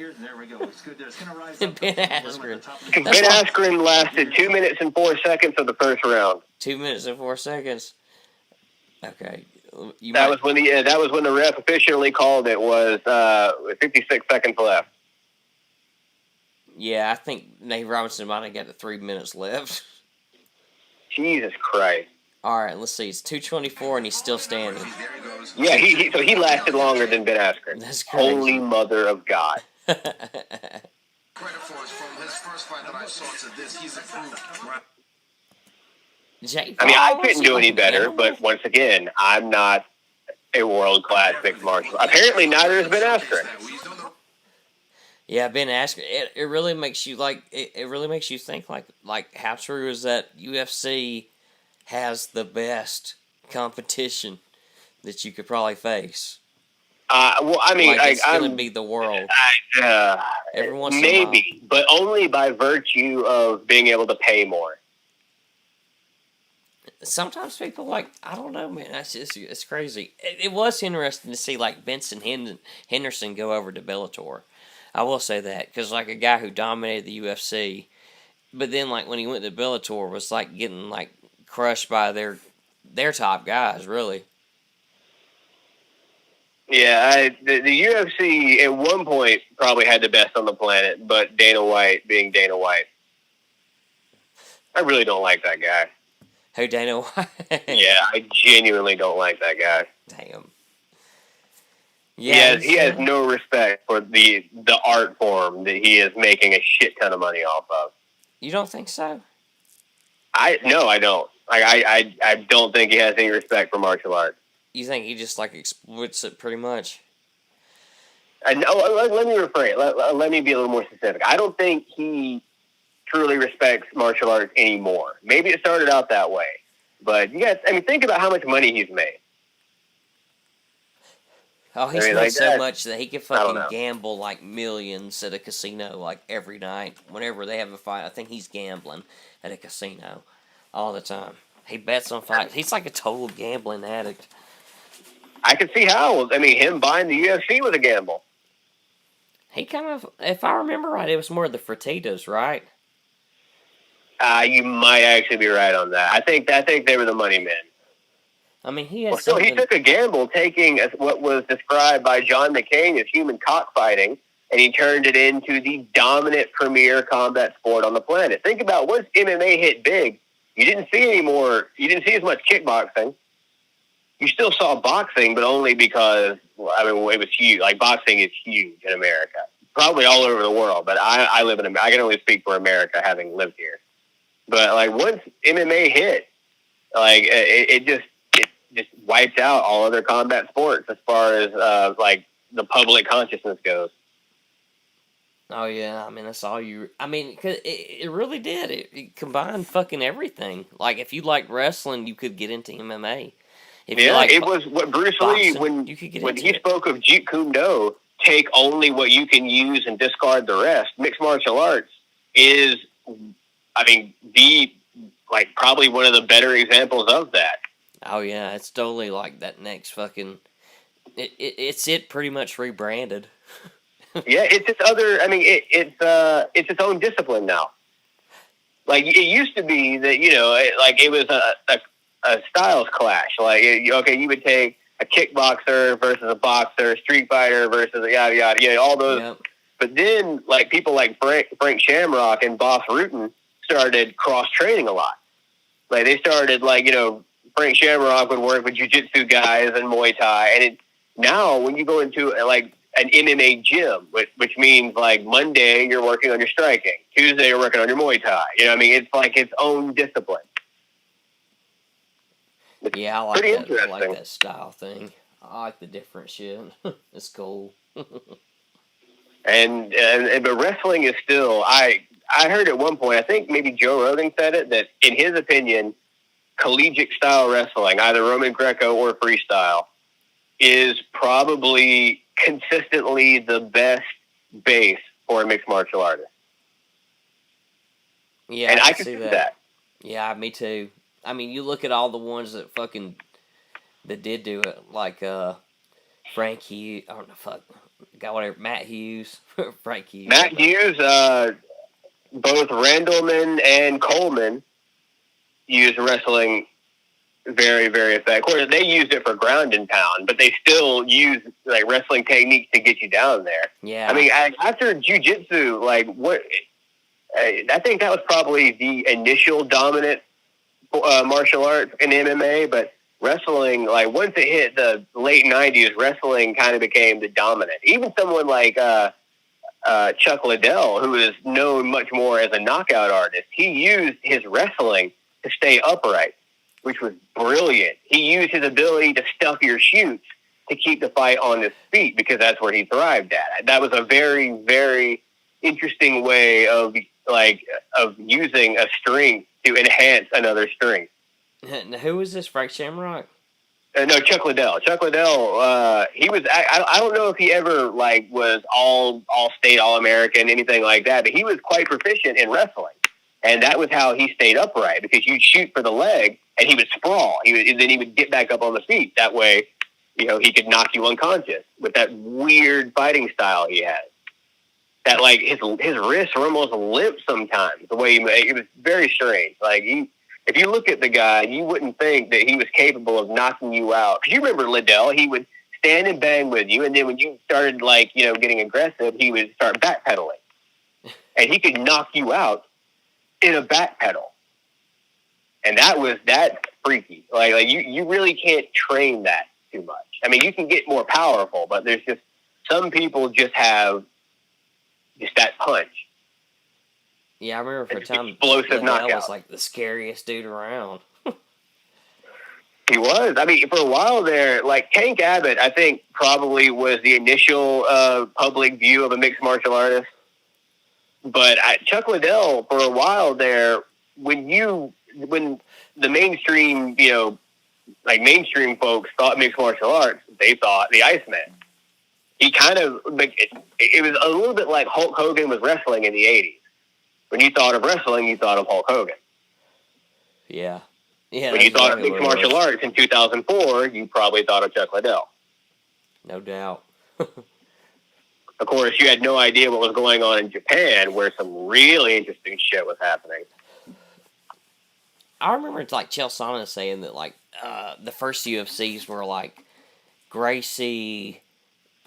than Ben Askren. Ben Askren lasted 2 minutes and 4 seconds of the first round. 2 minutes and 4 seconds. Okay, that was when the ref officially called it was 56 seconds left. Yeah, I think Nate Robinson might have got the 3 minutes left. Jesus Christ. All right, let's see. It's 2:24 and he's still standing. Yeah, he lasted longer than Ben Askren. That's crazy. Holy mother of God. I couldn't do any better, but once again, I'm not a world-class mixed martial. Apparently, neither is Ben Askren. Yeah, Ben Askren. It really makes you it really makes you think like how true is that UFC has the best competition that you could probably face. Well, I mean, it's going to be the world. Every once in a while. Maybe, but only by virtue of being able to pay more. Sometimes people I don't know, man. It's crazy. It was interesting to see Benson Henderson go over to Bellator. I will say that because a guy who dominated the UFC, but then when he went to Bellator was getting crushed by their top guys, really. Yeah, the UFC at one point probably had the best on the planet, but Dana White being Dana White, I really don't like that guy. Who, Dana White? Yeah, I genuinely don't like that guy. Damn. Yeah, he has no respect for the art form that he is making a shit ton of money off of. You don't think so? No, I don't. I don't think he has any respect for martial arts. You think he just exploits it pretty much? Let me rephrase. Let me be a little more specific. I don't think he truly respects martial arts anymore. Maybe it started out that way, but think about how much money he's made. Oh, he's made so much that he can fucking gamble millions at a casino every night. Whenever they have a fight, I think he's gambling at a casino all the time. He bets on fights. He's like a total gambling addict. I can see how. Him buying the UFC was a gamble. He kind of, if I remember right, it was more the Fertitas, right? You might actually be right on that. I think they were the money men. He has he took a gamble taking what was described by John McCain as human cockfighting, and he turned it into the dominant premier combat sport on the planet. Think about once MMA hit big, you didn't see as much kickboxing. You still saw boxing, but only because, it was huge. Boxing is huge in America. Probably all over the world, but I live in America. I can only speak for America, having lived here. But, once MMA hit, it just wiped out all other combat sports as far as, the public consciousness goes. Oh, yeah. That's all you... because it really did. It combined fucking everything. If you liked wrestling, you could get into MMA. It was what Bruce Lee, when he spoke of Jeet Kune Do, take only what you can use and discard the rest. Mixed martial arts is, probably one of the better examples of that. Oh, yeah, it's totally that next fucking... It's pretty much rebranded. Yeah, it's its other... it's its own discipline now. Like it used to be that like it was a styles clash. Like okay, you would take a kickboxer versus a boxer, street fighter versus a yada yada, all those. Yep. But then like people like Frank Shamrock and Boss Rutan started cross training a lot. Like they started like Frank Shamrock would work with jiu-jitsu guys and Muay Thai, and now when you go into like an MMA gym, which means like Monday you're working on your striking, Tuesday you're working on your Muay Thai. I mean, it's like its own discipline. It's Yeah, I like pretty that. I interesting. like that style thing. I like the different shit. It's cool. And but wrestling is still. I heard at one point, I think maybe Joe Rogan said it, that in his opinion, collegiate style wrestling, either Roman Greco or freestyle, is probably consistently the best base for a mixed martial artist. Yeah, And I can can see see that. Yeah, me too. I mean, you look at all the ones that did do it, like Frank Hughes. I don't know, got whatever. Matt Hughes, Frank Hughes. Matt Hughes, both Randleman and Coleman used wrestling very, very effective. Of course, they used it for ground and pound, but they still use like wrestling techniques to get you down there. Yeah. I mean, after jiu-jitsu, like what? I think that was probably the initial dominant martial art in MMA, but wrestling, like once it hit the late 90s, wrestling kind of became the dominant. Even someone like Chuck Liddell, who is known much more as a knockout artist, he used his wrestling to stay upright, which was brilliant. He used his ability to stuff your chutes to keep the fight on his feet because that's where he thrived at. That was a very, very interesting way of using a strength to enhance another strength. Now, who was this? Frank Shamrock? No, Chuck Liddell. Chuck Liddell. He was. I don't know if he ever was all state, all American, anything like that. But he was quite proficient in wrestling, and that was how he stayed upright because you'd shoot for the leg, and he would sprawl. Then he would get back up on the feet. That way, he could knock you unconscious with that weird fighting style he had. That like his wrists were almost limp sometimes. The way it was very strange. Like if you look at the guy, you wouldn't think that he was capable of knocking you out. Because you remember Liddell, he would stand and bang with you, and then when you started getting aggressive, he would start backpedaling, and he could knock you out in a backpedal. And that's freaky. Like you really can't train that too much. I mean, you can get more powerful, but there's just some people just have just that punch. Yeah, I remember for a time explosive knockout was like the scariest dude around. He was. I mean, for a while there, like Tank Abbott, I think probably was the initial public view of a mixed martial artist. But Chuck Liddell, for a while there, when the mainstream, mainstream folks thought mixed martial arts, they thought the Iceman. He kind of, it was a little bit like Hulk Hogan was wrestling in the 80s. When you thought of wrestling, you thought of Hulk Hogan. Yeah. Yeah. When you thought of mixed martial arts in 2004, you probably thought of Chuck Liddell. No doubt. Of course, you had no idea what was going on in Japan, where some really interesting shit was happening. I remember it's like Chael Sonnen saying that the first UFCs were like Gracie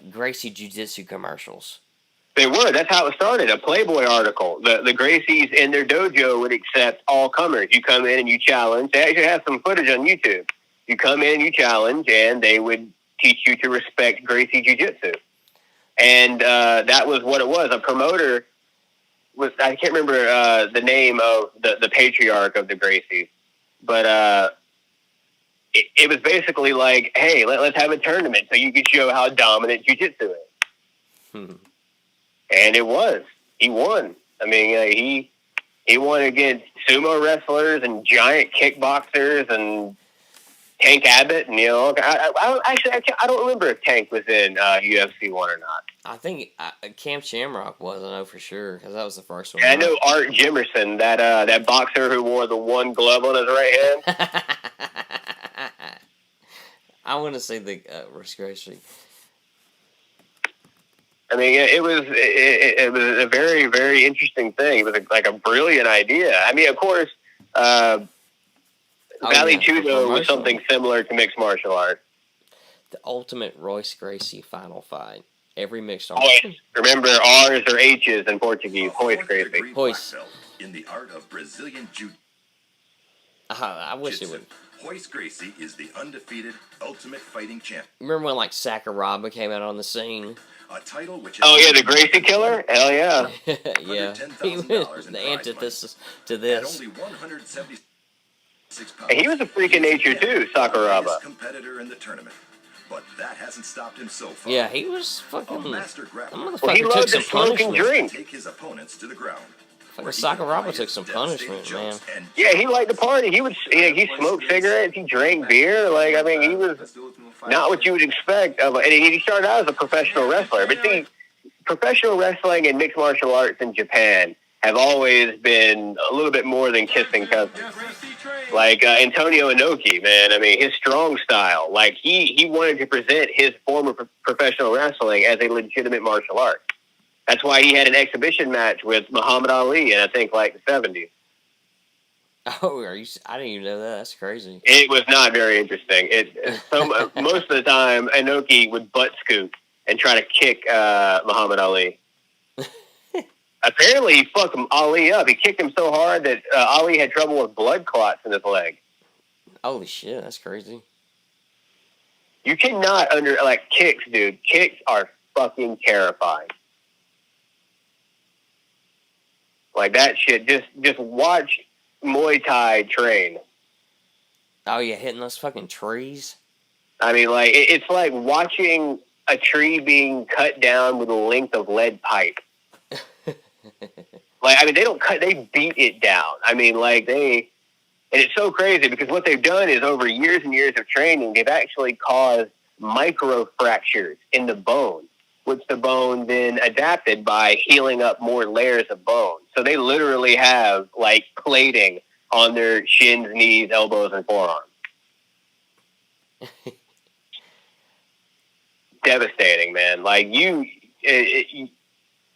Jiu-Jitsu commercials. They were. That's how it started. A Playboy article. The Gracies in their dojo would accept all comers. You come in and you challenge. They actually have some footage on YouTube. You come in and you challenge, and they would teach you to respect Gracie Jiu-Jitsu. And that was what it was. A promoter was, I can't remember the name of the patriarch of the Gracies, but it was basically like, hey, let's have a tournament so you can show how dominant Jiu-Jitsu is. And it was. He won. I mean, he won against sumo wrestlers and giant kickboxers and Tank Abbott. And, I don't remember if Tank was in UFC 1 or not. I think Cam Shamrock was, I know for sure, because that was the first one. And I know Art Jimerson, that boxer who wore the one glove on his right hand. I want to see the Gracie. I mean, it was a very, very interesting thing. It was like a brilliant idea. I mean, of course, Valley Tudo was something similar to mixed martial arts. The ultimate Royce Gracie final fight. Every mixed art. Remember, R's or H's in Portuguese. Royce Gracie. Royce. In the art of Brazilian Jiu. I wish it would. Royce Gracie is the undefeated ultimate fighting champ. Remember when like Sakuraba came out on the scene? A title which the Gracie Killer? Hell yeah. Yeah. He was the antithesis to this. Only 176 pounds. And he was a freak of nature too, Sakuraba. Competitor in the tournament. But that hasn't stopped him so far. Yeah, he was fucking. He loved to smoke and drink. Take his opponents to the ground. Sakuraba took some punishment, man. Yeah, he liked to party. He smoked cigarettes. He drank beer. Like, I mean, he was not what you would expect of. And he started out as a professional wrestler. But see, professional wrestling and mixed martial arts in Japan have always been a little bit more than kissing cousins. Like Antonio Inoki, man. I mean, his strong style. Like he wanted to present his form of professional wrestling as a legitimate martial art. That's why he had an exhibition match with Muhammad Ali in, I think, like the 70s. Oh, I didn't even know that. That's crazy. It was not very interesting. Most of the time, Inoki would butt scoop and try to kick Muhammad Ali. Apparently, he fucked Ali up. He kicked him so hard that Ali had trouble with blood clots in his leg. Holy shit, that's crazy. You cannot kicks, dude. Kicks are fucking terrifying. Like that shit. Just watch Muay Thai train. Oh yeah, hitting those fucking trees. I mean, like it's like watching a tree being cut down with a length of lead pipe. Like, I mean, they beat it down. I mean, like and it's so crazy because what they've done is over years and years of training, they've actually caused micro fractures in the bone, which the bone then adapted by healing up more layers of bone. So they literally have like plating on their shins, knees, elbows, and forearms. Devastating, man. Like you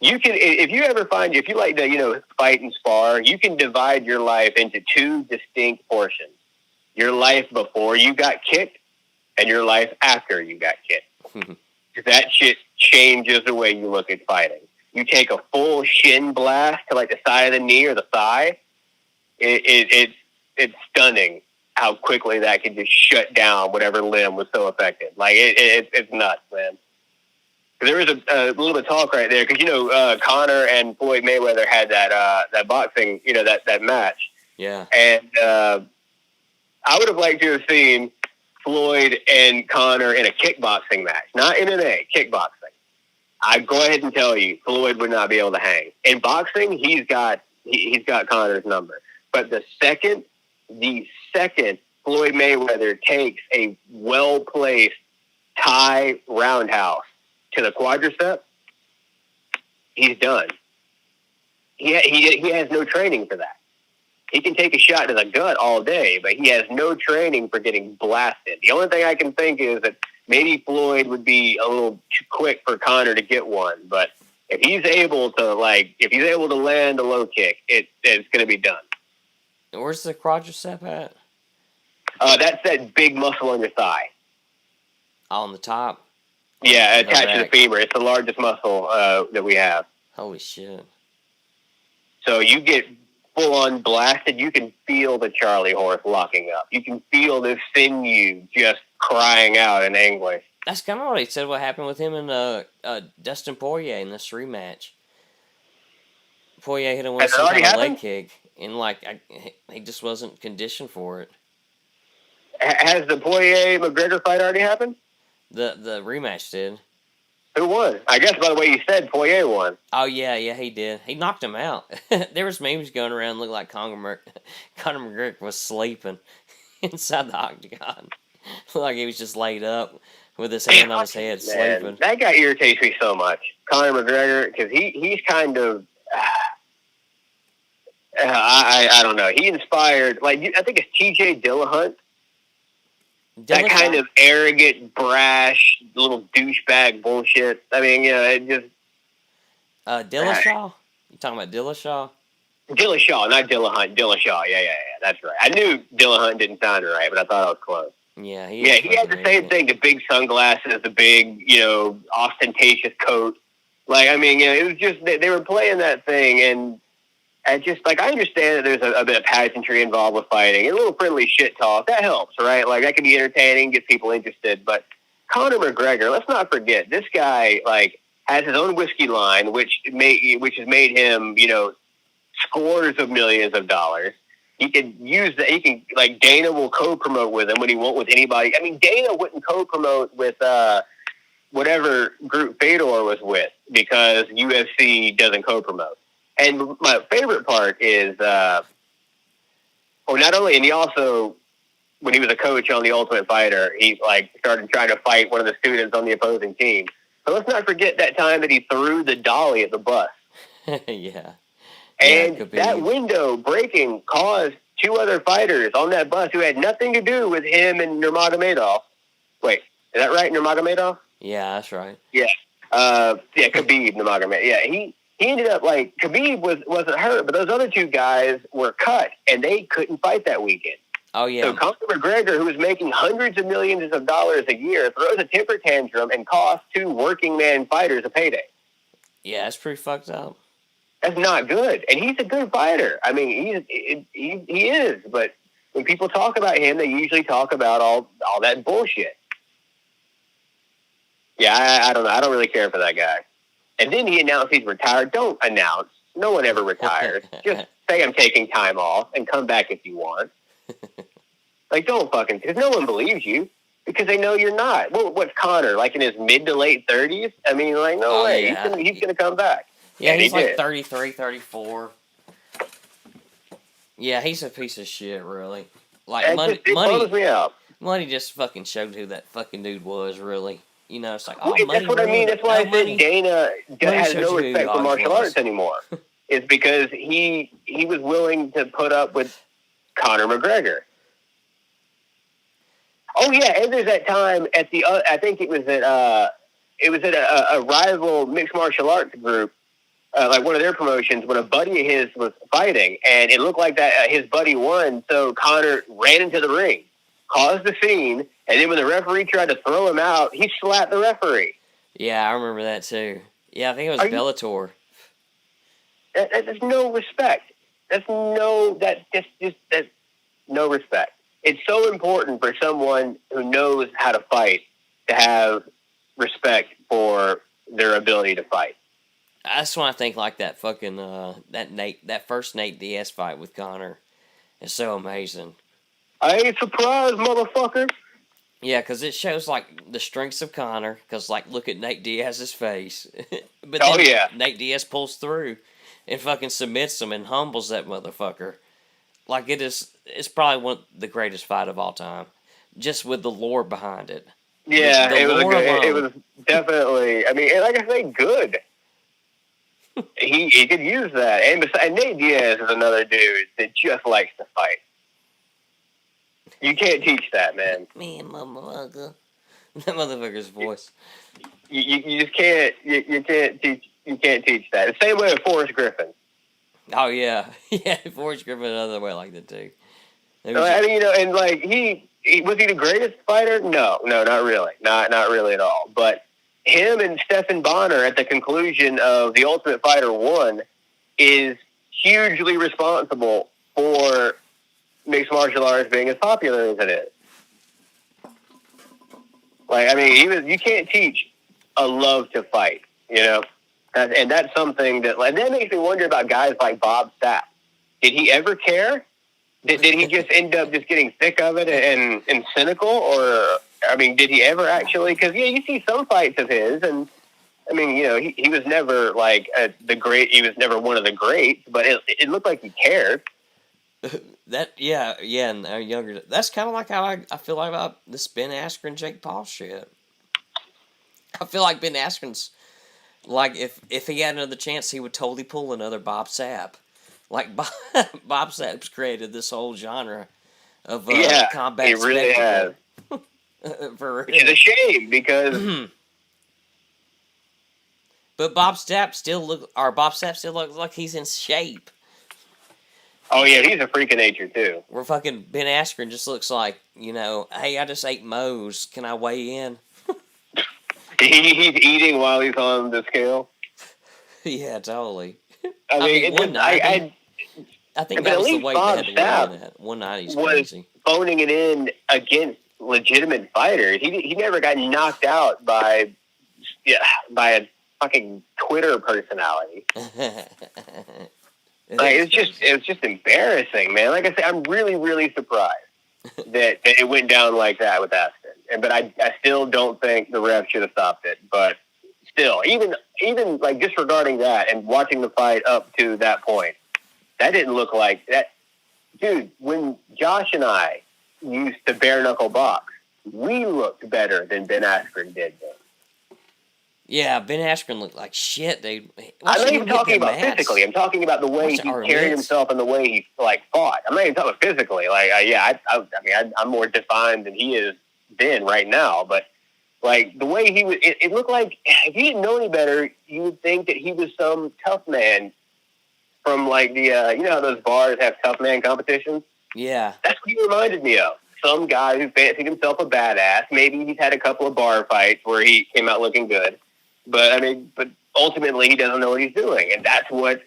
can, if you like to, fight and spar, you can divide your life into two distinct portions. Your life before you got kicked and your life after you got kicked. That shit changes the way you look at fighting. You take a full shin blast to like the side of the knee or the thigh. It's stunning how quickly that can just shut down whatever limb was so affected. Like it's nuts, man. There was a little bit of talk right there because Conor and Floyd Mayweather had that boxing that match. Yeah. And I would have liked to have seen Floyd and Conor in a kickboxing match, not MMA, kickboxing. I go ahead and tell you, Floyd would not be able to hang. In boxing, he's got Conor's number. But the second Floyd Mayweather takes a well-placed Thai roundhouse to the quadricep, he's done. He has no training for that. He can take a shot to the gut all day, but he has no training for getting blasted. The only thing I can think is that maybe Floyd would be a little too quick for Conor to get one. But if he's able to land a low kick, it's going to be done. And where's the quadricep at? That's that big muscle on your thigh. On the top? Yeah, attached to the femur. It's the largest muscle that we have. Holy shit. So you get full-on blasted, you can feel the Charlie horse locking up. You can feel this sinew just crying out in anguish. That's kind of what he said what happened with him and Dustin Poirier in this rematch. Poirier hit him with some kind of leg kick, and he just wasn't conditioned for it. Has the Poirier-McGregor fight already happened? The rematch did. Who won? I guess by the way you said, Poirier won. Oh, yeah, he did. He knocked him out. There was memes going around looking like Conor McGregor was sleeping inside the octagon. Like he was just laid up with his hand on his head, sleeping. That guy irritates me so much. Conor McGregor, because he's kind of... I don't know. He inspired... I think it's TJ Dillahunt. That kind of arrogant, brash, little douchebag bullshit. I mean, it just Dillashaw? You talking about Dillashaw? Dillashaw, not Dillahunt. Dillashaw. Yeah. That's right. I knew Dillahunt didn't sound right, but I thought I was close. Yeah, He had the same thing, the big sunglasses, the big, ostentatious coat. Like, I mean, it was just, they were playing that thing, and I just, like, I understand that there's a bit of pageantry involved with fighting, and a little friendly shit talk, that helps, right? Like, that can be entertaining, get people interested, but Conor McGregor, let's not forget, this guy, like, has his own whiskey line, which has made him, scores of millions of dollars. He can use that. He can, like, Dana will co-promote with him when he won't with anybody. I mean, Dana wouldn't co-promote with whatever group Fedor was with because UFC doesn't co-promote. And my favorite part is, not only, and he also, when he was a coach on The Ultimate Fighter, he, like, started trying to fight one of the students on the opposing team. So let's not forget that time that he threw the dolly at the bus. Yeah. And that window breaking caused two other fighters on that bus who had nothing to do with him and Nurmagomedov. Wait, is that right, Nurmagomedov? Yeah, that's right. Yeah. Khabib Nurmagomedov. Yeah, he ended up, like, Khabib wasn't hurt, but those other two guys were cut, and they couldn't fight that weekend. Oh, yeah. So Conor McGregor, who was making hundreds of millions of dollars a year, throws a temper tantrum and costs two working man fighters a payday. Yeah, that's pretty fucked up. That's not good. And he's a good fighter. I mean, he is. But when people talk about him, they usually talk about all that bullshit. Yeah, I don't know. I don't really care for that guy. And then he announced he's retired. Don't announce. No one ever retires. Just say I'm taking time off and come back if you want. Like, don't fucking, because no one believes you because they know you're not. What's Conor, like in his mid to late 30s? I mean, like, no way. Yeah. He's gonna come back. Yeah, he's like 33, 34. Yeah, he's a piece of shit, really. Like, it bums me out. Money just fucking showed who that fucking dude was, really. You know, it's like, money. That's what I mean. That's why I said Dana has no respect for martial arts anymore. It's because he was willing to put up with Conor McGregor. Oh yeah, and there's that time at I think it was at a rival mixed martial arts group. Like one of their promotions, when a buddy of his was fighting, and it looked like that his buddy won, so Conor ran into the ring, caused the scene, and then when the referee tried to throw him out, he slapped the referee. Yeah, I remember that too. Yeah, I think it was Bellator. That's no respect. That's no respect. It's so important for someone who knows how to fight to have respect for their ability to fight. That's when I think, like, that fucking that first Nate Diaz fight with Conor is so amazing. I ain't surprised, motherfucker. Yeah, because it shows, like, the strengths of Conor. Because, like, look at Nate Diaz's face. But then Nate Diaz pulls through and fucking submits him and humbles that motherfucker. Like, it's probably one of the greatest fight of all time, just with the lore behind it. Yeah, it was definitely. I mean, like I say, good. he could use that, and Nate Diaz is another dude that just likes to fight. You can't teach that, man. Man, motherfucker, that motherfucker's voice. You just can't. You can't teach. You can't teach that. The same way with Forrest Griffin. Oh yeah, yeah. Forrest Griffin another way like that too. I mean, and like he was he the greatest fighter? No, not really, not really at all. But him and Stephan Bonner at the conclusion of The Ultimate Fighter 1 is hugely responsible for mixed martial arts being as popular as it is. Like, I mean, you can't teach a love to fight, you know? And that's something that makes me wonder about guys like Bob Sapp. Did he ever care? Did he just end up just getting sick of it and cynical? Or, I mean, did he ever actually? Because, yeah, you see some fights of his, and, I mean, you know, he was never, like, he was never one of the greats, but it looked like he cared. And younger. That's kind of like how I feel like about this Ben Askren, Jake Paul shit. I feel like Ben Askren's, like, if he had another chance, he would totally pull another Bob Sapp. Like, Bob Sapp's created this whole genre of combat. He really has. For real. It's a shame because But Bob Sapp still looks like he's in shape. Oh yeah, he's a freak of nature too. Where fucking Ben Askren just looks like, hey, I just ate Moe's. Can I weigh in? He's eating while he's on the scale. Yeah, totally. I mean, 190. I think but that at was the least weight Bob they had to weigh Sapp in at. 190 is was crazy. phoning it in against legitimate fighters. He never got knocked out by a fucking Twitter personality. It's just embarrassing, man. Like I said, I'm really, really surprised that it went down like that with Aston. But I still don't think the ref should have stopped it. But still, even like disregarding that and watching the fight up to that point, that didn't look like that. Dude, when Josh and I used to bare knuckle box, we looked better than Ben Askren did then. Yeah, Ben Askren looked like shit, dude. I'm not even talking about physically. I'm talking about the way he carried himself and the way he fought. I'm not even talking about physically. I'm more defined than he is then right now. But the way he was, it looked like if you didn't know any better, you would think that he was some tough man from the you know how those bars have tough man competitions. Yeah, that's what he reminded me of. Some guy who fancied himself a badass. Maybe he's had a couple of bar fights where he came out looking good. But ultimately he doesn't know what he's doing, and that's what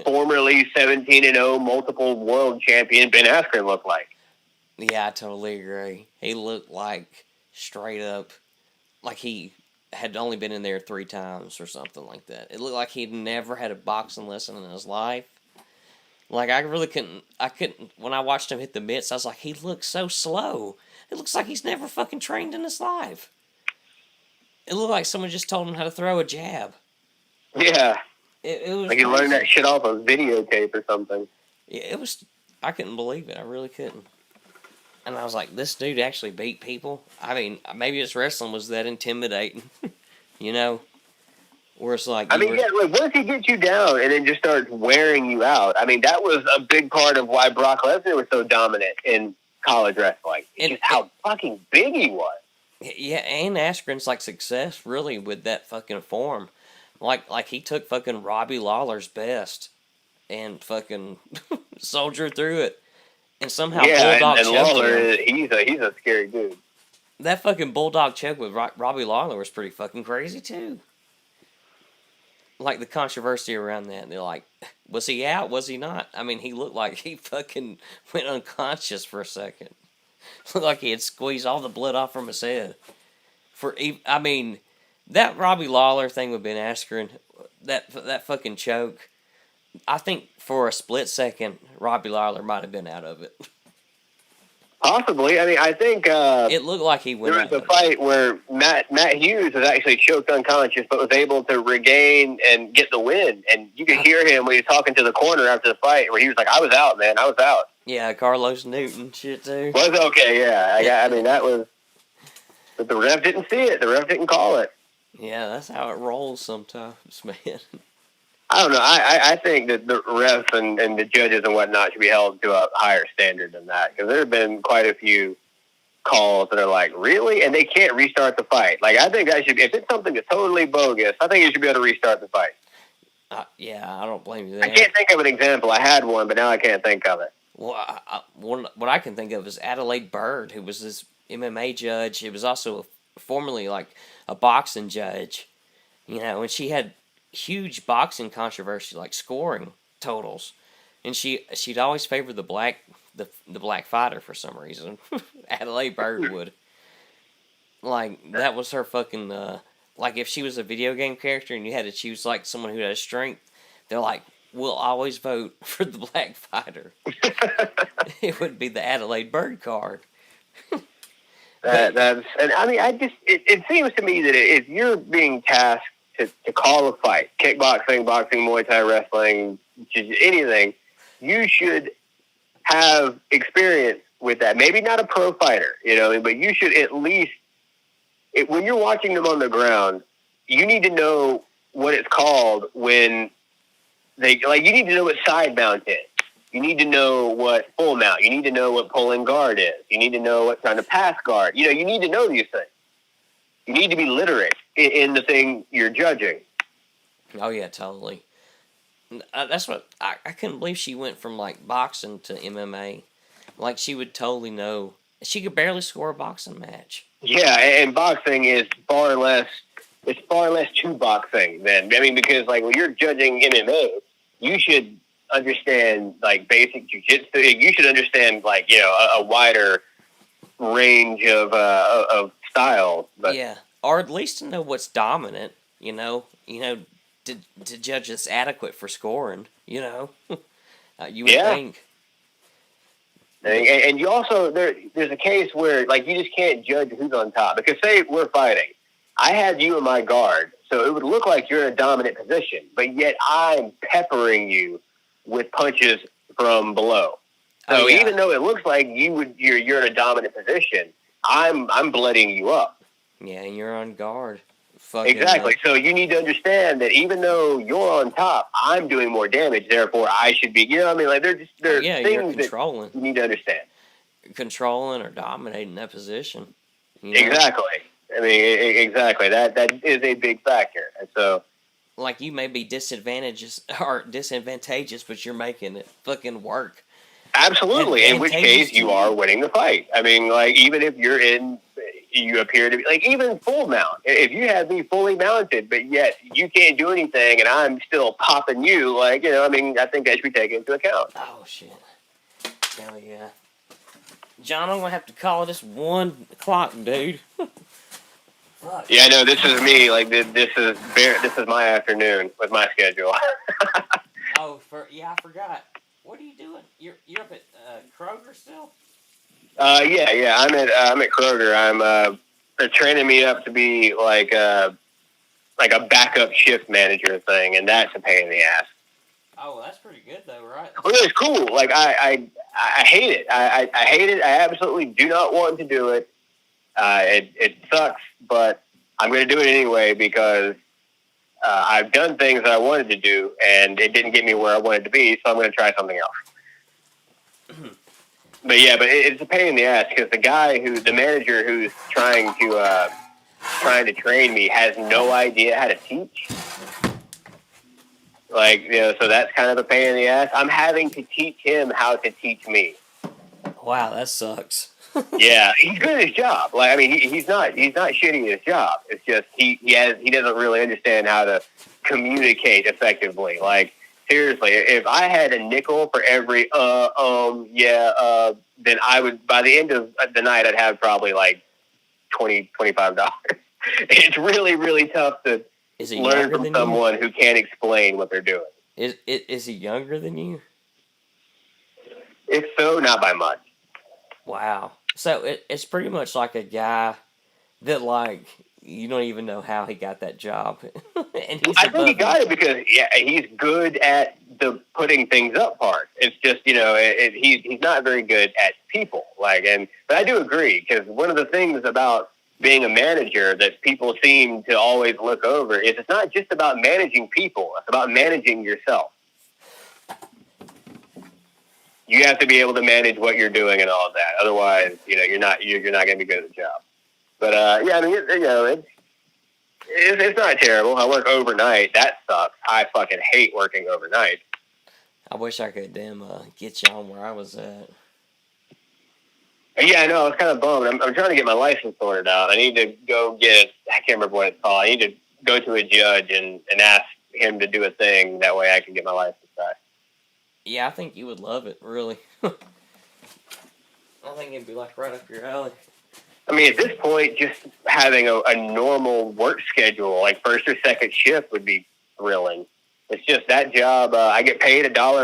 formerly 17-0 multiple world champion Ben Askren looked like. Yeah, I totally agree. He looked like straight up like he had only been in there 3 times or something like that. It looked like he'd never had a boxing lesson in his life. Like I couldn't when I watched him hit the mitts, I was like, he looks so slow. It looks like he's never fucking trained in his life. It looked like someone just told him how to throw a jab. Yeah. It was like he learned that shit off a videotape or something. Yeah, it was. I couldn't believe it. I really couldn't. And I was like, this dude actually beat people? I mean, maybe his wrestling was that intimidating. Where it's like... once he gets you down and then just starts wearing you out, that was a big part of why Brock Lesnar was so dominant in college wrestling. Just how fucking big he was. Yeah, and Askren's success really with that fucking form. Like he took fucking Robbie Lawler's best and fucking soldiered through it. And somehow Bulldog and choked Lawler, him. He's a scary dude. That fucking Bulldog choke with Robbie Lawler was pretty fucking crazy too. Like the controversy around that. They're like, was he out? Was he not? He looked like he fucking went unconscious for a second. Looked like he had squeezed all the blood off from his head. That Robbie Lawler thing with Ben Askren, that fucking choke, I think for a split second, Robbie Lawler might have been out of it. Possibly. I think... it looked like he went out of it. There was a fight where Matt Hughes was actually choked unconscious, but was able to regain and get the win. And you could hear him when he was talking to the corner after the fight, where he was like, I was out, man. I was out. Yeah, Carlos Newton shit too. Was okay, yeah. That was... But the ref didn't see it. The ref didn't call it. Yeah, that's how it rolls sometimes, man. I don't know. I think that the refs and the judges and whatnot should be held to a higher standard than that. Because there have been quite a few calls that are like, really? And they can't restart the fight. I think that should... If it's something that's totally bogus, I think you should be able to restart the fight. Yeah, I don't blame you there. I can't think of an example. I had one, but now I can't think of it. Well, what I can think of is Adelaide Byrd, who was this MMA judge. He was also formerly a boxing judge, and she had huge boxing controversy, scoring totals, and she'd always favor the black fighter for some reason. Adelaide Byrd would. That was her fucking if she was a video game character and you had to choose someone who had strength, they're like, we'll always vote for the black fighter. It would be the Adelaide Byrd card. It seems to me that if you're being tasked to call a fight, kickboxing, boxing, Muay Thai, wrestling, anything, you should have experience with that. Maybe not a pro fighter, but you should at least, when you're watching them on the ground, you need to know what it's called when you need to know what side mount is. You need to know what full mount. You need to know what pulling guard is. You need to know what kind of pass guard. You need to know these things. You need to be literate in the thing you're judging. Oh yeah, totally. That's what I couldn't believe she went from like boxing to MMA. Like she would totally know. She could barely score a boxing match. Yeah, and boxing is far less. It's far less to boxing than, I mean, because like when you're judging MMA, you should understand like basic jujitsu. You should understand like a wider range of styles. But Yeah, or at least to know what's dominant. To judge it's adequate for scoring. You would yeah, think. and you also there's a case where like you just can't judge who's on top because say we're fighting, I have you in my guard, so it would look like you're in a dominant position, but yet I'm peppering you with punches from below. Oh So yeah, even though it looks like you're in a dominant position, I'm blooding you up. yeah, and you're on guard. Fucking Exactly. So you need to understand that even though you're on top, I'm doing more damage. Therefore, I should be. You know what I mean? Like oh there's yeah, you're things that controlling, you need to understand. or dominating that position. Exactly. I mean, exactly. That is a big factor. And so, Like you may be disadvantageous, but you're making it fucking work. absolutely. In which Advantageous case, to you you. are winning the fight. I mean, like even if you appear to be like even full mount. If you have me fully mounted, but yet you can't do anything, and I'm still popping you, like I mean, I think that should be taken into account. Oh shit! Hell yeah, John, I'm gonna have to call this 1 o'clock, dude. Fuck. Yeah, no, this is me. Like this is my afternoon with my schedule. Oh, I forgot. What are you doing? You're up at Kroger still? Yeah. I'm at Kroger. They're training me up to be like a backup shift manager thing, and that's a pain in the ass. Oh, well, that's pretty good though, right? Well, it's cool. Like I hate it. I hate it. I absolutely do not want to do it. It sucks, but I'm going to do it anyway because I've done things that I wanted to do, and it didn't get me where I wanted to be. So I'm going to try something else. But yeah, it's a pain in the ass because the manager who's trying to train me has no idea how to teach. Like, so that's kind of a pain in the ass. I'm having to teach him how to teach me. Wow, that sucks. Yeah, he's good at his job. Like, I mean, he's not shitty at his job. It's just he doesn't really understand how to communicate effectively. Like, seriously, if I had a nickel for every then I would, by the end of the night, I'd have probably like $25. It's really, really tough to learn from someone who can't explain what they're doing. Is he younger than you? If so, not by much. Wow. So it's pretty much like a guy that like you don't even know how he got that job, and I think he got it because he's good at the putting things up part. It's just he's not very good at people. But I do agree because one of the things about being a manager that people seem to always look over is it's not just about managing people; it's about managing yourself. You have to be able to manage what you're doing and all of that. Otherwise, you're not going to be good at the job. But yeah, I mean, it's not terrible. I work overnight. That sucks. I fucking hate working overnight. I wish I could get you on where I was at. Yeah, I know. I was kind of bummed. I'm trying to get my license sorted out. I need to go get I can't remember what it's called. I need to go to a judge and ask him to do a thing. That way I can get my license back. Yeah, I think you would love it, really. I think it'd be like right up your alley. I mean, at this point, just having a normal work schedule, like first or second shift, would be thrilling. It's just that job. I get paid $1